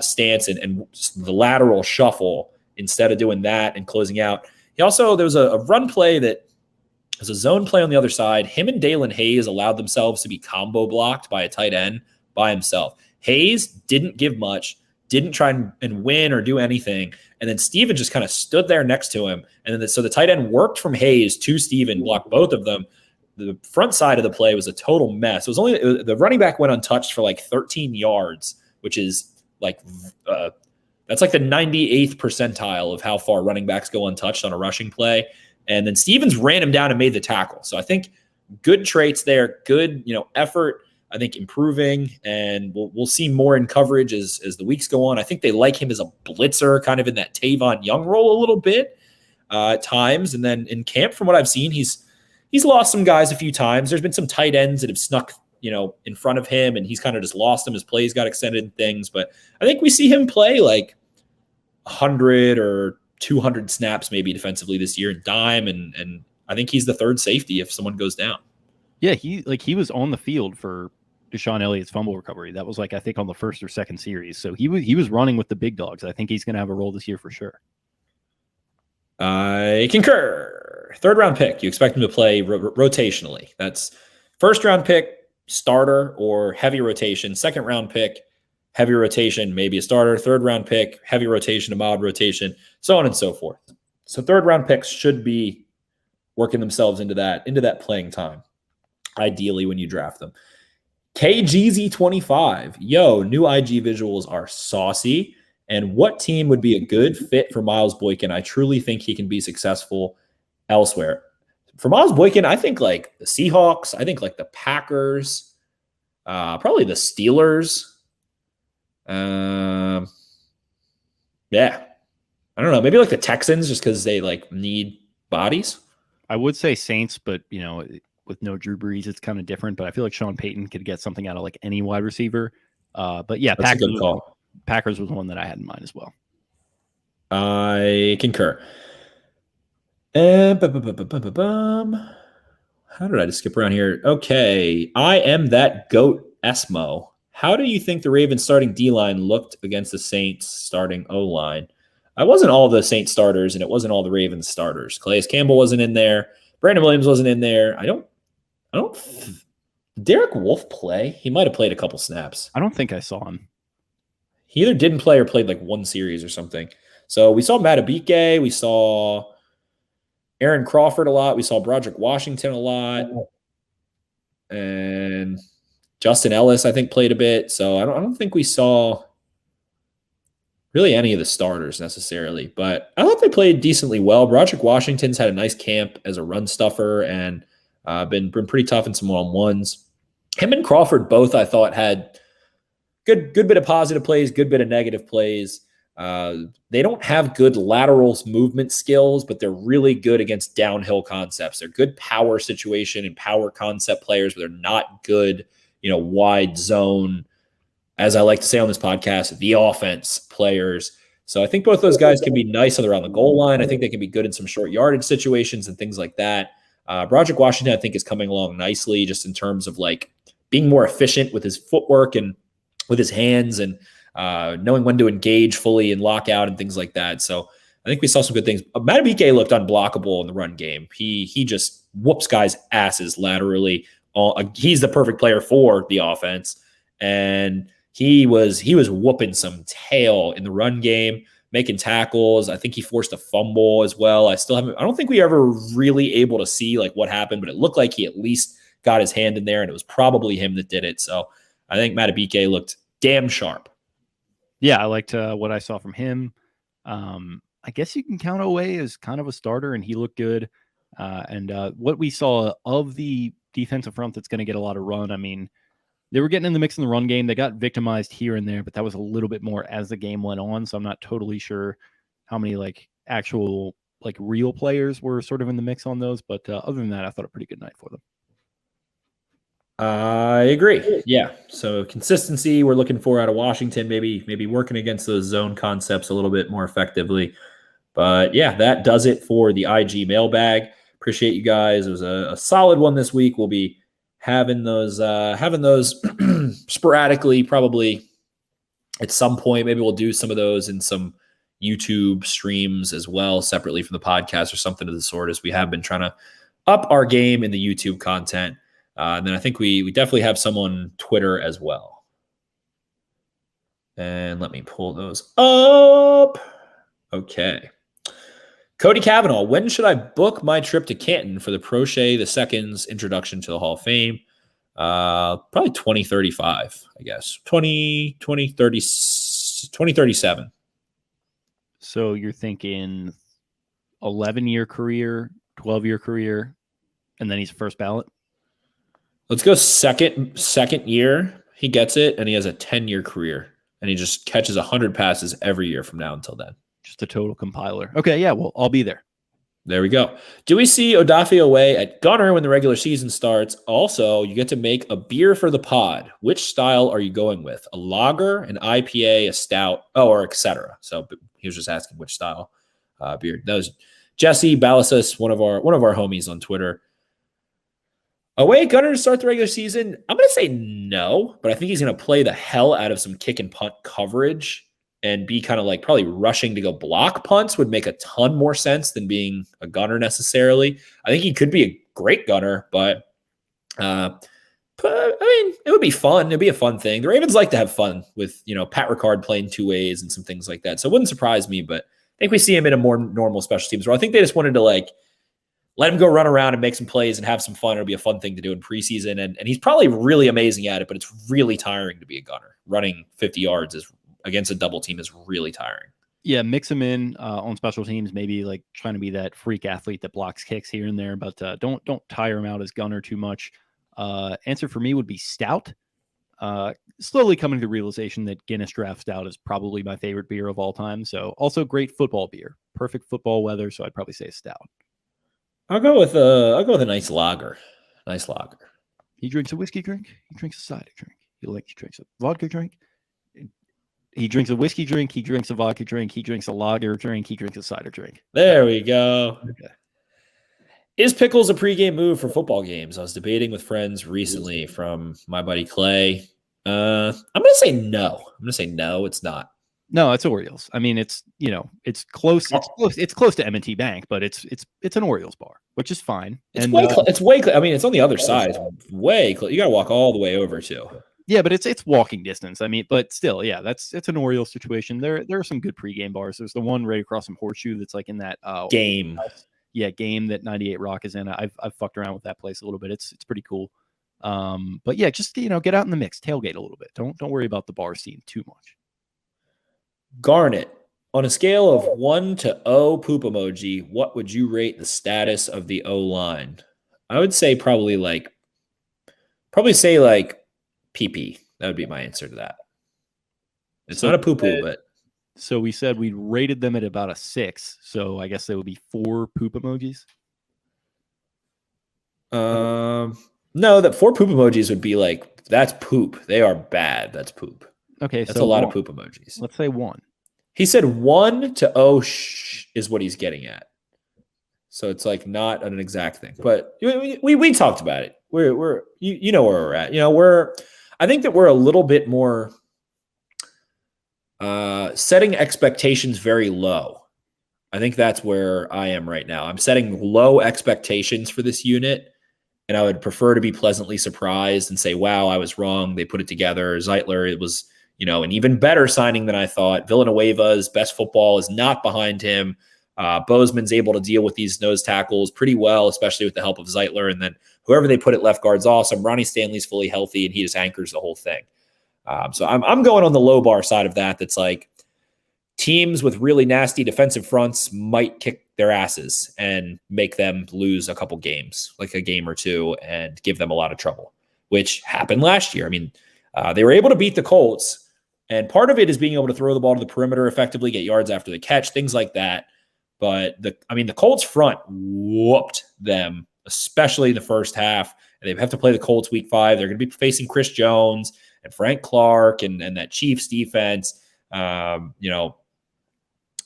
Speaker 5: stance and the lateral shuffle instead of doing that and closing out. There was a run play that was a zone play on the other side. Him and Dalen Hayes allowed themselves to be combo blocked by a tight end by himself. Hayes didn't give much, didn't try and win or do anything. And then Steven just kind of stood there next to him. And then so the tight end worked from Hayes to Steven, blocked both of them. the front side of the play was a total mess. The running back went untouched for like 13 yards, which is like that's like the 98th percentile of how far running backs go untouched on a rushing play. And then Stevens ran him down and made the tackle. So I think good traits there, good, effort. I think improving, and we'll see more in coverage as the weeks go on. I think they like him as a blitzer, kind of in that Tavon Young role a little bit at times. And then in camp, from what I've seen, he's lost some guys a few times. There's been some tight ends that have snuck, in front of him, and he's kind of just lost them. His plays got extended and things. But I think we see him play like 100 or 200 snaps maybe defensively this year, and dime, and I think he's the third safety if someone goes down.
Speaker 4: Yeah, he was on the field for Deshaun Elliott's fumble recovery. That was I think on the first or second series. So he was running with the big dogs. I think he's going to have a role this year for sure.
Speaker 5: I concur. Third round pick. You expect him to play rotationally. That's first round pick, starter or heavy rotation. Second round pick, heavy rotation, maybe a starter. Third round pick, heavy rotation, a mild rotation, so on and so forth. So third round picks should be working themselves into that playing time, ideally when you draft them. KGZ25. Yo, new IG visuals are saucy. And what team would be a good fit for Miles Boykin? I truly think he can be successful elsewhere. For Miles Boykin, I think like the Seahawks. I think like the Packers. Probably the Steelers. Yeah. I don't know. Maybe like the Texans just because they like need bodies.
Speaker 4: I would say Saints, but with no Drew Brees, it's kind of different, but I feel like Sean Payton could get something out of like any wide receiver. But yeah,
Speaker 5: that's a good call.
Speaker 4: Packers was one that I had in mind as well.
Speaker 5: I concur. How did I just skip around here? Okay. I am that GOAT Esmo. How do you think the Ravens starting D-line looked against the Saints starting O-line? I wasn't all the Saints starters, and it wasn't all the Ravens starters. Calais Campbell wasn't in there. Brandon Williams wasn't in there. Derek Wolfe play? He might have played a couple snaps.
Speaker 4: I don't think I saw him.
Speaker 5: He either didn't play or played like one series or something. So we saw Matt Abike. We saw Aaron Crawford a lot. We saw Broderick Washington a lot. And Justin Ellis, I think, played a bit. So I don't think we saw really any of the starters necessarily. But I thought they played decently well. Broderick Washington's had a nice camp as a run stuffer and been pretty tough in some one-on-ones. Him and Crawford both, I thought, had good bit of positive plays, good bit of negative plays. They don't have good lateral movement skills, but they're really good against downhill concepts. They're good power situation and power concept players, but they're not good, wide zone, as I like to say on this podcast, the offense players. So I think both those guys can be nice around the goal line. I think they can be good in some short yardage situations and things like that. Broderick Washington, I think, is coming along nicely just in terms of like being more efficient with his footwork and with his hands and knowing when to engage fully and lock out and things like that. So I think we saw some good things. Matt Abike looked unblockable in the run game. He just whoops guys' asses laterally. He's the perfect player for the offense. And he was whooping some tail in the run game, making tackles. I think he forced a fumble as well. I don't think we ever really able to see like what happened, but it looked like he at least got his hand in there, and it was probably him that did it. So I think Matt Abike looked damn sharp.
Speaker 4: Yeah, I liked what I saw from him. I guess you can count Oweh as kind of a starter, and he looked good. And what we saw of the defensive front that's going to get a lot of run, I mean, they were getting in the mix in the run game. They got victimized here and there, but that was a little bit more as the game went on. So I'm not totally sure how many like actual like real players were sort of in the mix on those. But other than that, I thought a pretty good night for them.
Speaker 5: I agree. Yeah. So consistency we're looking for out of Washington, maybe working against those zone concepts a little bit more effectively. But yeah, that does it for the IG mailbag. Appreciate you guys. It was a solid one this week. We'll be having those sporadically, probably at some point. Maybe we'll do some of those in some YouTube streams as well, separately from the podcast or something of the sort, as we have been trying to up our game in the YouTube content. And then I think we definitely have some on Twitter as well. And let me pull those up. Okay. Cody Kavanaugh, when should I book my trip to Canton for the Prochet II's introduction to the Hall of Fame? Probably 2035, I guess. 2037.
Speaker 4: So you're thinking 11-year career, 12-year career, and then he's first ballot?
Speaker 5: Let's go second year. He gets it, and he has a 10-year career, and he just catches 100 passes every year from now until then.
Speaker 4: Just a total compiler. Okay, yeah, well, I'll be there.
Speaker 5: There we go. Do we see Odafe away at Gunner when the regular season starts? Also, you get to make a beer for the pod. Which style are you going with? A lager, an IPA, a stout, or etc. So he was just asking which style beer. That was Jesse Balasas, one of our homies on Twitter. Away at Gunner to start the regular season? I'm going to say no, but I think he's going to play the hell out of some kick and punt coverage and be kind of like probably rushing to go block punts would make a ton more sense than being a gunner necessarily. I think he could be a great gunner, but I mean, it would be fun. It'd be a fun thing. The Ravens like to have fun with, Pat Ricard playing two ways and some things like that. So it wouldn't surprise me, but I think we see him in a more normal special teams role. I think they just wanted to let him go run around and make some plays and have some fun. It'll be a fun thing to do in preseason. And he's probably really amazing at it, but it's really tiring to be a gunner. Running 50 yards against a double team is really tiring.
Speaker 4: Yeah, mix him in on special teams, maybe like trying to be that freak athlete that blocks kicks here and there, but don't tire him out as gunner too much. Answer for me would be stout. Slowly coming to the realization that Guinness Draft Stout is probably my favorite beer of all time. So also great football beer, perfect football weather. So I'd probably say a stout.
Speaker 5: I'll go with a nice lager. Nice lager.
Speaker 4: He drinks a whiskey drink. He drinks a cider drink. He drinks a vodka drink. He drinks a whiskey drink. He drinks a vodka drink. He drinks a lager drink. He drinks a cider drink.
Speaker 5: There we go.
Speaker 4: Okay.
Speaker 5: Is pickles a pregame move for football games? I was debating with friends recently from my buddy Clay. I'm going to say no. I'm going to say no, it's not.
Speaker 4: No, it's Orioles. I mean, it's it's close. It's close to M&T Bank, but it's an Orioles bar, which is fine.
Speaker 5: It's way. I mean, it's on the other side. It's way. You got to walk all the way over too.
Speaker 4: Yeah, but it's walking distance. I mean, but still, yeah, it's an Orioles situation. There are some good pregame bars. There's the one right across from Horseshoe that's like in that
Speaker 5: game.
Speaker 4: Yeah, game that 98 Rock is in. I've fucked around with that place a little bit. It's pretty cool. But yeah, just get out in the mix, tailgate a little bit. Don't worry about the bar scene too much.
Speaker 5: Garnet, on a scale of 1 to O poop emoji, what would you rate the status of the O line? I would say probably say PP. That would be my answer to that. It's not a poo poo, but
Speaker 4: so we said we rated them at about a 6. So I guess they would be 4 poop emojis.
Speaker 5: No, that 4 poop emojis would be like, that's poop. They are bad. That's poop.
Speaker 4: Okay,
Speaker 5: that's a lot of poop emojis.
Speaker 4: Let's say 1.
Speaker 5: He said 1 to O is what he's getting at. So it's like not an exact thing, but we talked about it. We're you know where we're at. I think that we're a little bit more setting expectations very low. I think that's where I am right now. I'm setting low expectations for this unit, and I would prefer to be pleasantly surprised and say, wow, I was wrong. They put it together. Zeitler, it was, an even better signing than I thought. Villanueva's best football is not behind him. Bozeman's able to deal with these nose tackles pretty well, especially with the help of Zeitler. And then whoever they put at left guard's awesome. Ronnie Stanley's fully healthy, and he just anchors the whole thing. So I'm going on the low bar side of that. That's like teams with really nasty defensive fronts might kick their asses and make them lose a couple games, like a game or two, and give them a lot of trouble, which happened last year. I mean, they were able to beat the Colts, and part of it is being able to throw the ball to the perimeter effectively, get yards after the catch, things like that. But the Colts front whooped them, especially in the first half. And they have to play the Colts week 5. They're going to be facing Chris Jones and Frank Clark and that Chiefs defense. Who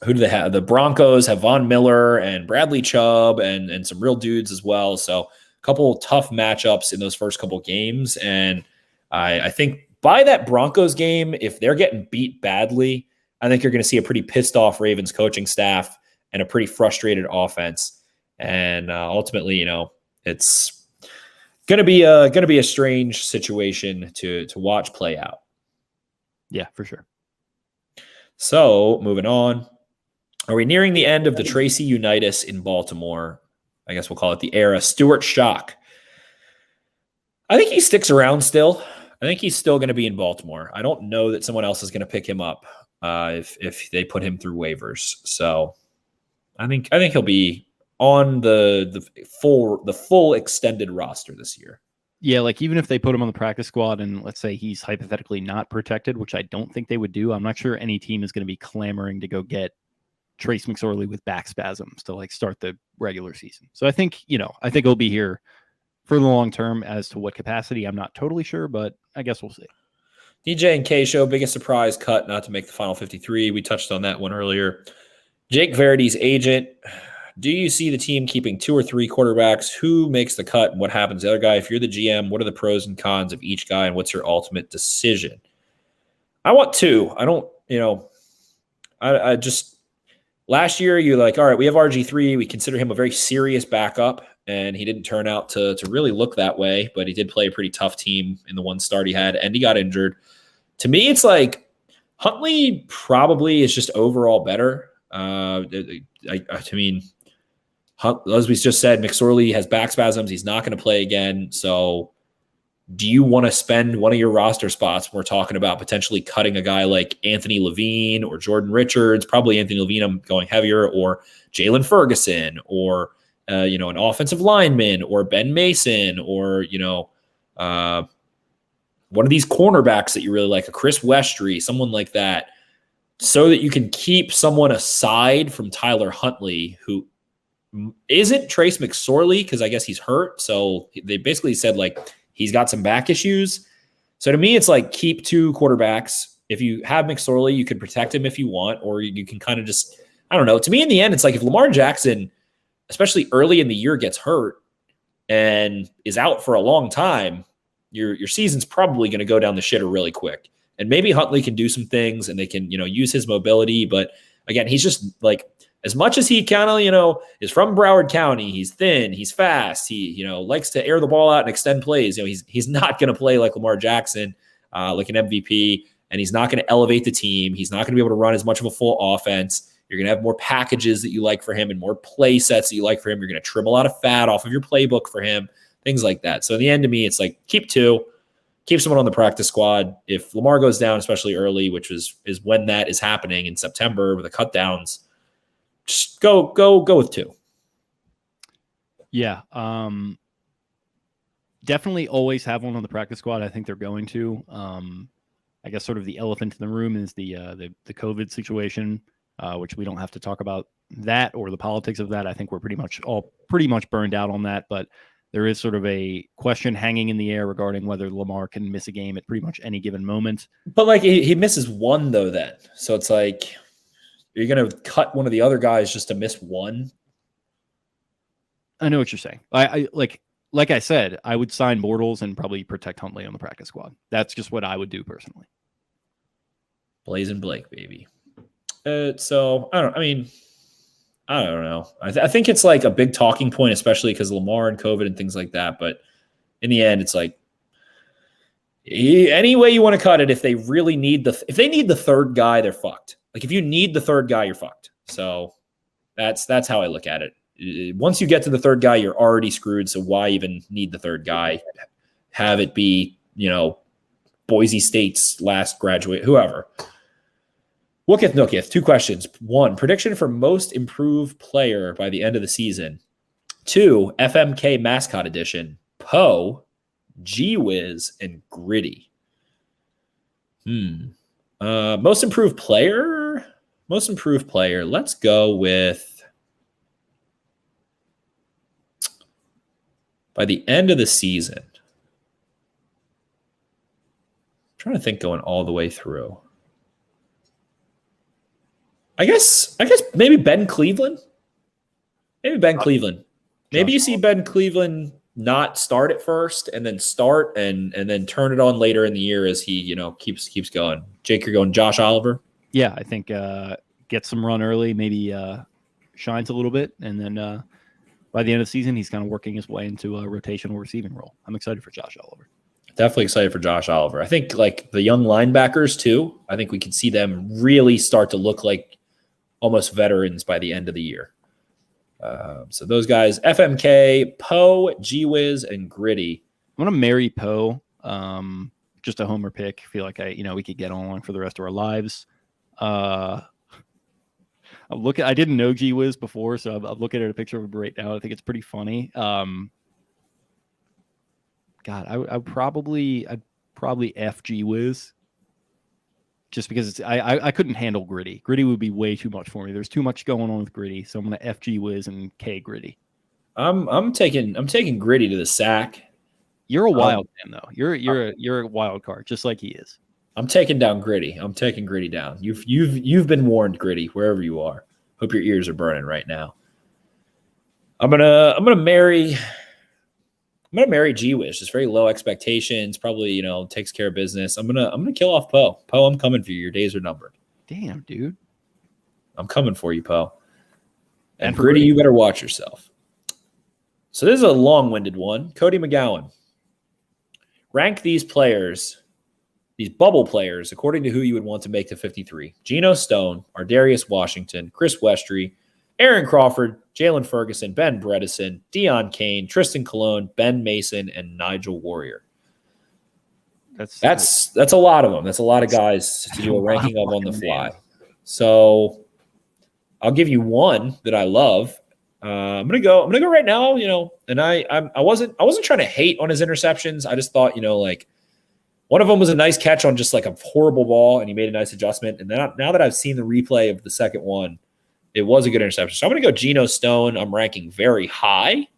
Speaker 5: do they have? The Broncos have Von Miller and Bradley Chubb and some real dudes as well. So a couple tough matchups in those first couple games. And I think by that Broncos game, if they're getting beat badly, I think you're going to see a pretty pissed off Ravens coaching staff and a pretty frustrated offense. And ultimately, it's going to be a strange situation to watch play out.
Speaker 4: Yeah, for sure.
Speaker 5: So moving on. Are we nearing the end of the Tracy Unitas in Baltimore? I guess we'll call it the era. Stuart Shock. I think he sticks around still. I think he's still going to be in Baltimore. I don't know that someone else is going to pick him up if they put him through waivers. So I think he'll be on the full extended roster this year.
Speaker 4: Yeah, like even if they put him on the practice squad and let's say he's hypothetically not protected, which I don't think they would do, I'm not sure any team is going to be clamoring to go get Trace McSorley with back spasms to like start the regular season. So I think he'll be here for the long term. As to what capacity, I'm not totally sure, but I guess we'll see.
Speaker 5: DJ and K show, biggest surprise cut not to make the final 53. We touched on that one earlier. Jake Verity's agent. Do you see the team keeping 2 or 3 quarterbacks? Who makes the cut and what happens to the other guy? If you're the GM, what are the pros and cons of each guy and what's your ultimate decision? I want 2. I don't, I just, last year you're like, all right, we have RG3. We consider him a very serious backup, and he didn't turn out to really look that way, but he did play a pretty tough team in the one start he had, and he got injured. To me, it's like Huntley probably is just overall better. As we just said, McSorley has back spasms. He's not going to play again. So do you want to spend one of your roster spots? We're talking about potentially cutting a guy like Anthony Levine or Jordan Richards, probably Anthony Levine, I'm going heavier, or Jalen Ferguson, or, an offensive lineman, or Ben Mason, or, one of these cornerbacks that you really like, a Chris Westry, someone like that, so that you can keep someone aside from Tyler Huntley, who isn't Trace McSorley, because I guess he's hurt. So they basically said like he's got some back issues. So to me, it's like keep 2 quarterbacks. If you have McSorley, you can protect him if you want, or you can kind of just, I don't know. To me, in the end, it's like if Lamar Jackson, especially early in the year, gets hurt and is out for a long time, your season's probably going to go down the shitter really quick. And maybe Huntley can do some things and they can, use his mobility. But again, he's just like, as much as he kind of, is from Broward County, he's thin, he's fast, he, likes to air the ball out and extend plays. He's not going to play like Lamar Jackson, like an MVP, and he's not going to elevate the team. He's not going to be able to run as much of a full offense. You're going to have more packages that you like for him and more play sets that you like for him. You're going to trim a lot of fat off of your playbook for him, things like that. So in the end, to me, it's like keep 2, keep someone on the practice squad. If Lamar goes down, especially early, which is when that is happening in September with the cut downs, just go with 2.
Speaker 4: Yeah. Definitely always have one on the practice squad. I think they're going to. I guess sort of the elephant in the room is the COVID situation, which we don't have to talk about that or the politics of that. I think we're pretty much burned out on that, but there is sort of a question hanging in the air regarding whether Lamar can miss a game at pretty much any given moment.
Speaker 5: But like he misses 1 though then. So it's like, you're going to cut one of the other guys just to miss 1?
Speaker 4: I know what you're saying. I like I said, I would sign Bortles and probably protect Huntley on the practice squad. That's just what I would do personally.
Speaker 5: Blazing Blake, baby. So I don't know. I think it's like a big talking point, especially because Lamar and COVID and things like that. But in the end, it's like any way you want to cut it. If they really need if they need the third guy, they're fucked. Like if you need the third guy, you're fucked. So that's how I look at it. Once you get to the third guy, you're already screwed. So why even need the third guy? Have it be, Boise State's last graduate, whoever. Wookith Nookith, 2 questions. 1, prediction for most improved player by the end of the season. 2, FMK mascot edition. Poe, G-Wiz, and Gritty. Most improved player. Let's go with by the end of the season. I'm trying to think going all the way through. I guess maybe Ben Cleveland. Maybe you see Ben Cleveland not start at first and then start and then turn it on later in the year as he, keeps going. Jake, you're going Josh Oliver?
Speaker 4: Yeah, I think get some run early, maybe shines a little bit, and then by the end of the season, he's kind of working his way into a rotational receiving role. I'm excited for Josh Oliver.
Speaker 5: Definitely excited for Josh Oliver. I think like the young linebackers too, I think we can see them really start to look like almost veterans by the end of the year. So those guys, FMK, Poe, G-Wiz, and Gritty.
Speaker 4: I'm going to marry Poe. Just a homer pick. I feel like we could get along for the rest of our lives. I didn't know G-Wiz before, so I'm looking at a picture of him right now. I think it's pretty funny. God, I'd probably F G-Wiz. Just because I couldn't handle Gritty. Gritty would be way too much for me. There's too much going on with Gritty, so I'm gonna F G-Wiz and K Gritty.
Speaker 5: I'm taking Gritty to the sack.
Speaker 4: You're a wild man though. You're a wild card, just like he is.
Speaker 5: I'm taking down Gritty. I'm taking Gritty down. You've been warned, Gritty, wherever you are. Hope your ears are burning right now. I'm gonna marry G-Wiz. Just very low expectations. Probably takes care of business. I'm gonna kill off Poe. Poe, I'm coming for you. Your days are numbered.
Speaker 4: Damn, dude.
Speaker 5: I'm coming for you, Poe. And
Speaker 4: for
Speaker 5: Gritty,
Speaker 4: Gritty,
Speaker 5: you better watch yourself. So this is a long-winded one. Cody McGowan. Rank these players, these bubble players, according to who you would want to make the 53. Geno Stone, Ardarius Washington, Chris Westry, Aaron Crawford, Jalen Ferguson, Ben Bredeson, Deion Kane, Tristan Colon, Ben Mason, and Nigel Warrior. That's a lot of them. That's a lot of guys to do a ranking of on the fly. So I'll give you one that I love. I'm gonna go right now. And I wasn't trying to hate on his interceptions. I just thought one of them was a nice catch on just like a horrible ball, and he made a nice adjustment. And then now that I've seen the replay of the second one, it was a good interception. So I'm going to go Geno Stone. I'm ranking very high.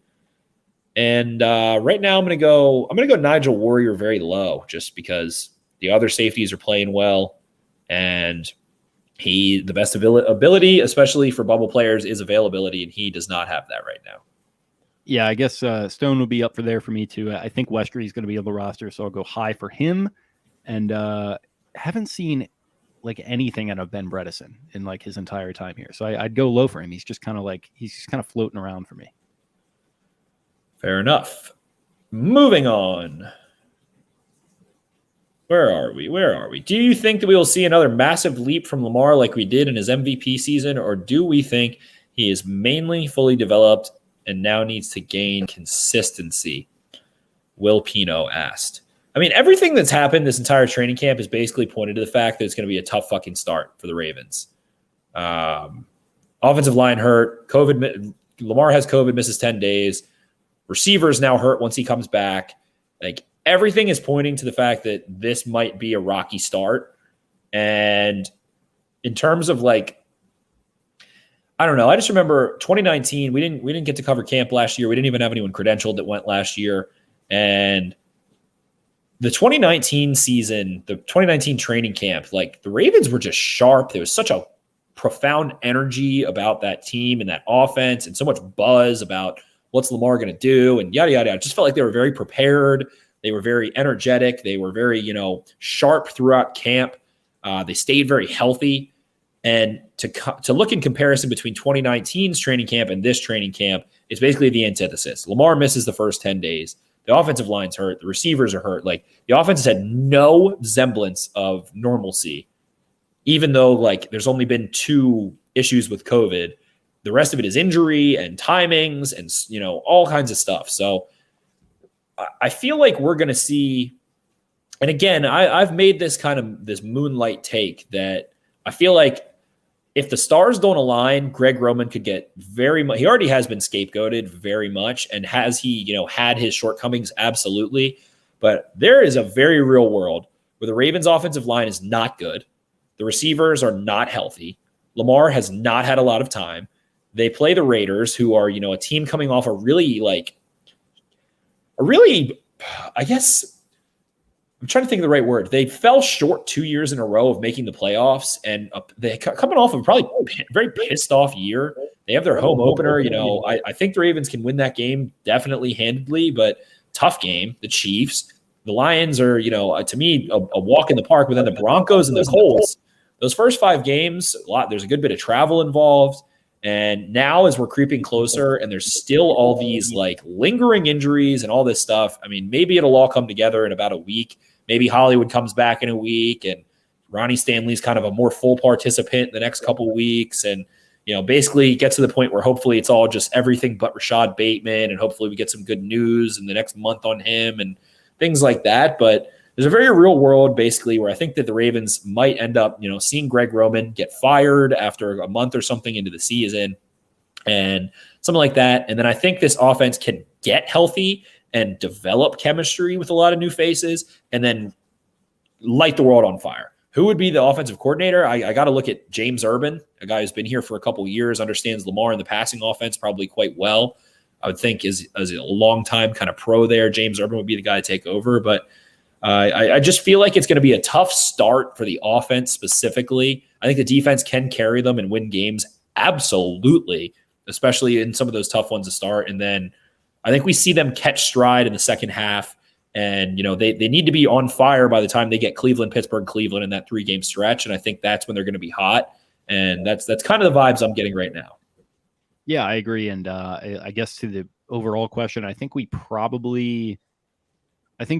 Speaker 5: And right now I'm going to go Nigel Warrior very low, just because the other safeties are playing well. And the best ability, especially for bubble players, is availability. And he does not have that right now.
Speaker 4: Yeah, I guess Stone will be up for me too. I think Westry is going to be on the roster, so I'll go high for him. And haven't seen anything out of Ben Bredeson in his entire time here, so I'd go low for him. He's just kind of floating around for me.
Speaker 5: Fair enough. Moving on. Where are we? Do you think that we will see another massive leap from Lamar like we did in his MVP season, or do we think he is mainly fully developed and now needs to gain consistency? Will Pino asked. I mean, everything that's happened this entire training camp is basically pointed to the fact that it's going to be a tough fucking start for the Ravens. Offensive line hurt. Lamar has COVID, misses 10 days. Receivers now hurt once he comes back. Everything is pointing to the fact that this might be a rocky start. And in terms of I don't know. I just remember 2019. We didn't get to cover camp last year. We didn't even have anyone credentialed that went last year. And the 2019 season, the 2019 training camp, the Ravens were just sharp. There was such a profound energy about that team and that offense, and so much buzz about what's Lamar going to do and yada, yada. I just felt like they were very prepared. They were very energetic. They were very, sharp throughout camp. They stayed very healthy. And to look in comparison between 2019's training camp and this training camp is basically the antithesis. Lamar misses the first 10 days. The offensive line's hurt. The receivers are hurt. The offense has had no semblance of normalcy, even though there's only been 2 issues with COVID. The rest of it is injury and timings and all kinds of stuff. So I feel like we're going to see, and again, I've made this moonlight take that I feel like if the stars don't align, Greg Roman could get very much. He already has been scapegoated very much. And has he, had his shortcomings? Absolutely. But there is a very real world where the Ravens offensive line is not good. The receivers are not healthy. Lamar has not had a lot of time. They play the Raiders, who are, a team coming off I guess, I'm trying to think of the right word. They fell short 2 years in a row of making the playoffs, and they coming off of probably a very pissed off year. They have their home opener. I think the Ravens can win that game definitely handedly, but tough game. The Chiefs, the Lions are, to me, a walk in the park. But then the Broncos and the Colts, those first 5 games, there's a good bit of travel involved. And now as we're creeping closer and there's still all these lingering injuries and all this stuff, I mean, maybe it'll all come together in about a week. Maybe Hollywood comes back in a week and Ronnie Stanley's kind of a more full participant the next couple of weeks. And basically get to the point where hopefully it's all just everything but Rashad Bateman, and hopefully we get some good news in the next month on him and things like that. But there's a very real world basically where I think that the Ravens might end up, seeing Greg Roman get fired after a month or something into the season and something like that. And then I think this offense can get healthy and develop chemistry with a lot of new faces and then light the world on fire. Who would be the offensive coordinator? I got to look at James Urban, a guy who's been here for a couple of years, understands Lamar and the passing offense probably quite well. I would think as a long-time kind of pro there, James Urban would be the guy to take over. But I just feel like it's going to be a tough start for the offense specifically. I think the defense can carry them and win games, absolutely, especially in some of those tough ones to start. And then I think we see them catch stride in the second half. And, they need to be on fire by the time they get Cleveland, Pittsburgh, Cleveland in that 3-game stretch. And I think that's when they're going to be hot. And that's kind of the vibes I'm getting right now.
Speaker 4: Yeah, I agree. And I guess to the overall question, I think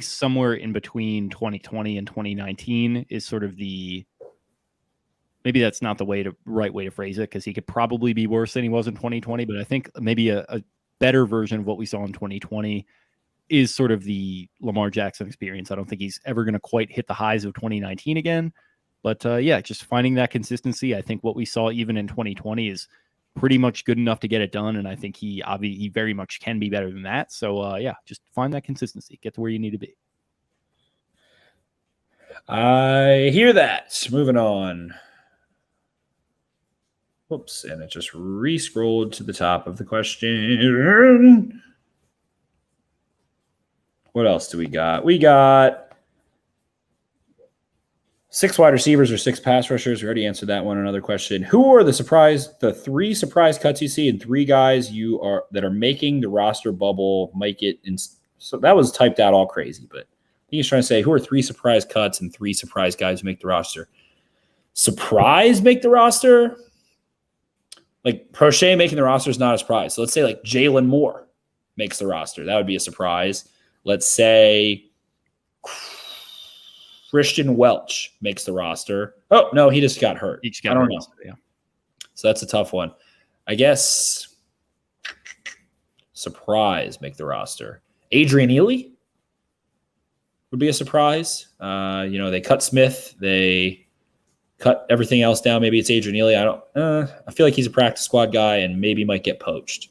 Speaker 4: somewhere in between 2020 and 2019 is sort of maybe that's not the right way to phrase it, because he could probably be worse than he was in 2020. But I think maybe a better version of what we saw in 2020 is sort of the Lamar Jackson experience. I don't think he's ever going to quite hit the highs of 2019 again. But just finding that consistency. I think what we saw even in 2020 is pretty much good enough to get it done. And I think he very much can be better than that. So just find that consistency, get to where you need to be.
Speaker 5: I hear that. Moving on. Whoops. And it just re-scrolled to the top of the question. What else do we got? We got 6 wide receivers or 6 pass rushers. We already answered that one. Another question. Who are the 3 surprise cuts you see and 3 guys that are making the roster bubble make it? So that was typed out all crazy, but I think he's trying to say who are 3 surprise cuts and 3 surprise guys who make the roster. Surprise make the roster? Like Prochet making the roster is not a surprise. So let's say like Jalen Moore makes the roster. That would be a surprise. Let's say Christian Welch makes the roster. Oh, no, he just got hurt. I don't know. Yeah. So that's a tough one. I guess surprise make the roster. Adrian Ealy would be a surprise. They cut Smith. They cut everything else down. Maybe it's Adrian Ealy. I feel like he's a practice squad guy and maybe might get poached.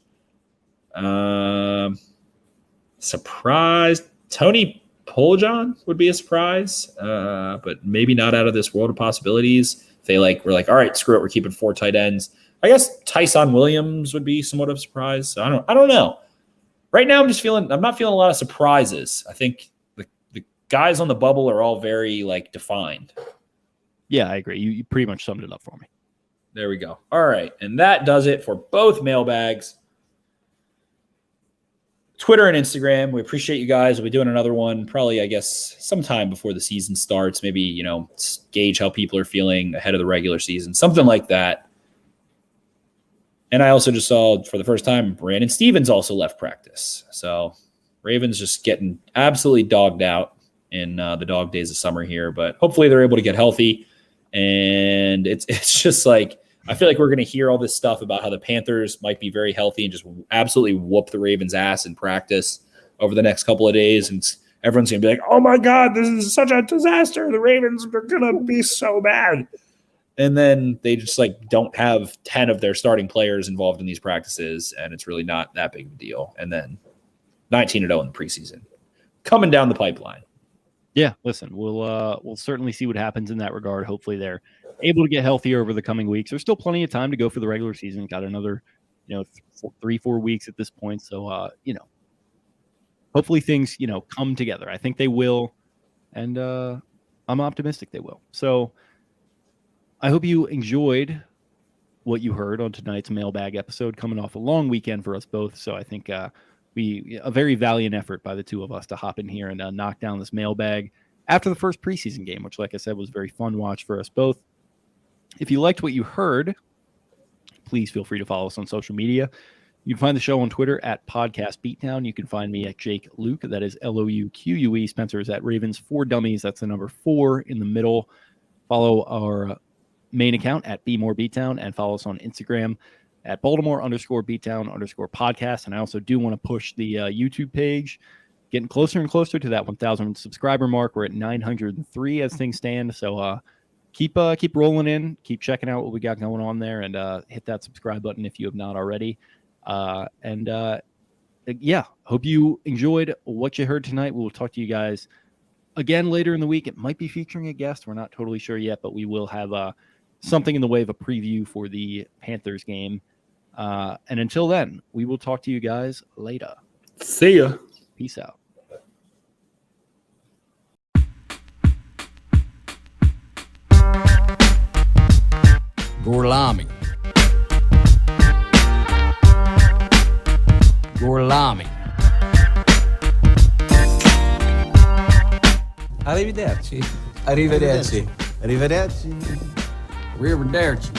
Speaker 5: Surprise. Tony Poljan would be a surprise, but maybe not out of this world of possibilities. If they we're like, all right, screw it, we're keeping 4 tight ends. I guess Tyson Williams would be somewhat of a surprise. So I don't know. Right now, I'm not feeling a lot of surprises. I think the guys on the bubble are all very defined. Yeah, I agree. You pretty much summed it up for me. There we go. All right, and that does it for both mailbags. Twitter and Instagram. We appreciate you guys. We'll be doing another one probably, I guess, sometime before the season starts. Maybe, gauge how people are feeling ahead of the regular season, something like that. And I also just saw for the first time, Brandon Stevens also left practice. So Ravens just getting absolutely dogged out in the dog days of summer here. But hopefully they're able to get healthy. And it's just I feel like we're going to hear all this stuff about how the Panthers might be very healthy and just absolutely whoop the Ravens' ass in practice over the next couple of days. And everyone's going to be like, oh, my God, this is such a disaster. The Ravens are going to be so bad. And then they just don't have 10 of their starting players involved in these practices, and it's really not that big of a deal. And then 19-0 in the preseason coming down the pipeline. Yeah, listen, we'll certainly see what happens in that regard. Hopefully they're able to get healthier over the coming weeks. There's still plenty of time to go for the regular season. Got another, 3-4 weeks at this point. So, hopefully things, come together. I think they will. And I'm optimistic they will. So I hope you enjoyed what you heard on tonight's mailbag episode, coming off a long weekend for us both. So I think a very valiant effort by the two of us to hop in here and knock down this mailbag after the first preseason game, which, like I said, was a very fun watch for us both. If you liked what you heard, please feel free to follow us on social media. You can find the show on Twitter at Podcast Beatdown. You can find me at Jake Luke. That is LOUQUE. Spencer is at Ravens 4 Dummies. That's the number 4 in the middle. Follow our
Speaker 4: main account at BMoreBeatdown and follow us on Instagram at Baltimore_Beatdown_podcast. And I also do want to push the YouTube page, getting closer and closer to that 1,000 subscriber mark. We're at 903 as things stand. So keep rolling in, keep checking out what we got going on there, and hit that subscribe button if you have not already. Yeah, hope you enjoyed what you heard tonight. We'll talk to you guys again later in the week. It might be featuring a guest. We're not totally sure yet, but we will have something in the way of a preview for the Panthers game. And until then, we will talk to you guys later.
Speaker 5: See ya.
Speaker 4: Peace out.
Speaker 6: Gorlami. Gorlami.
Speaker 7: Arrivederci.
Speaker 3: Arrivederci. Arrivederci.
Speaker 6: Arrivederci.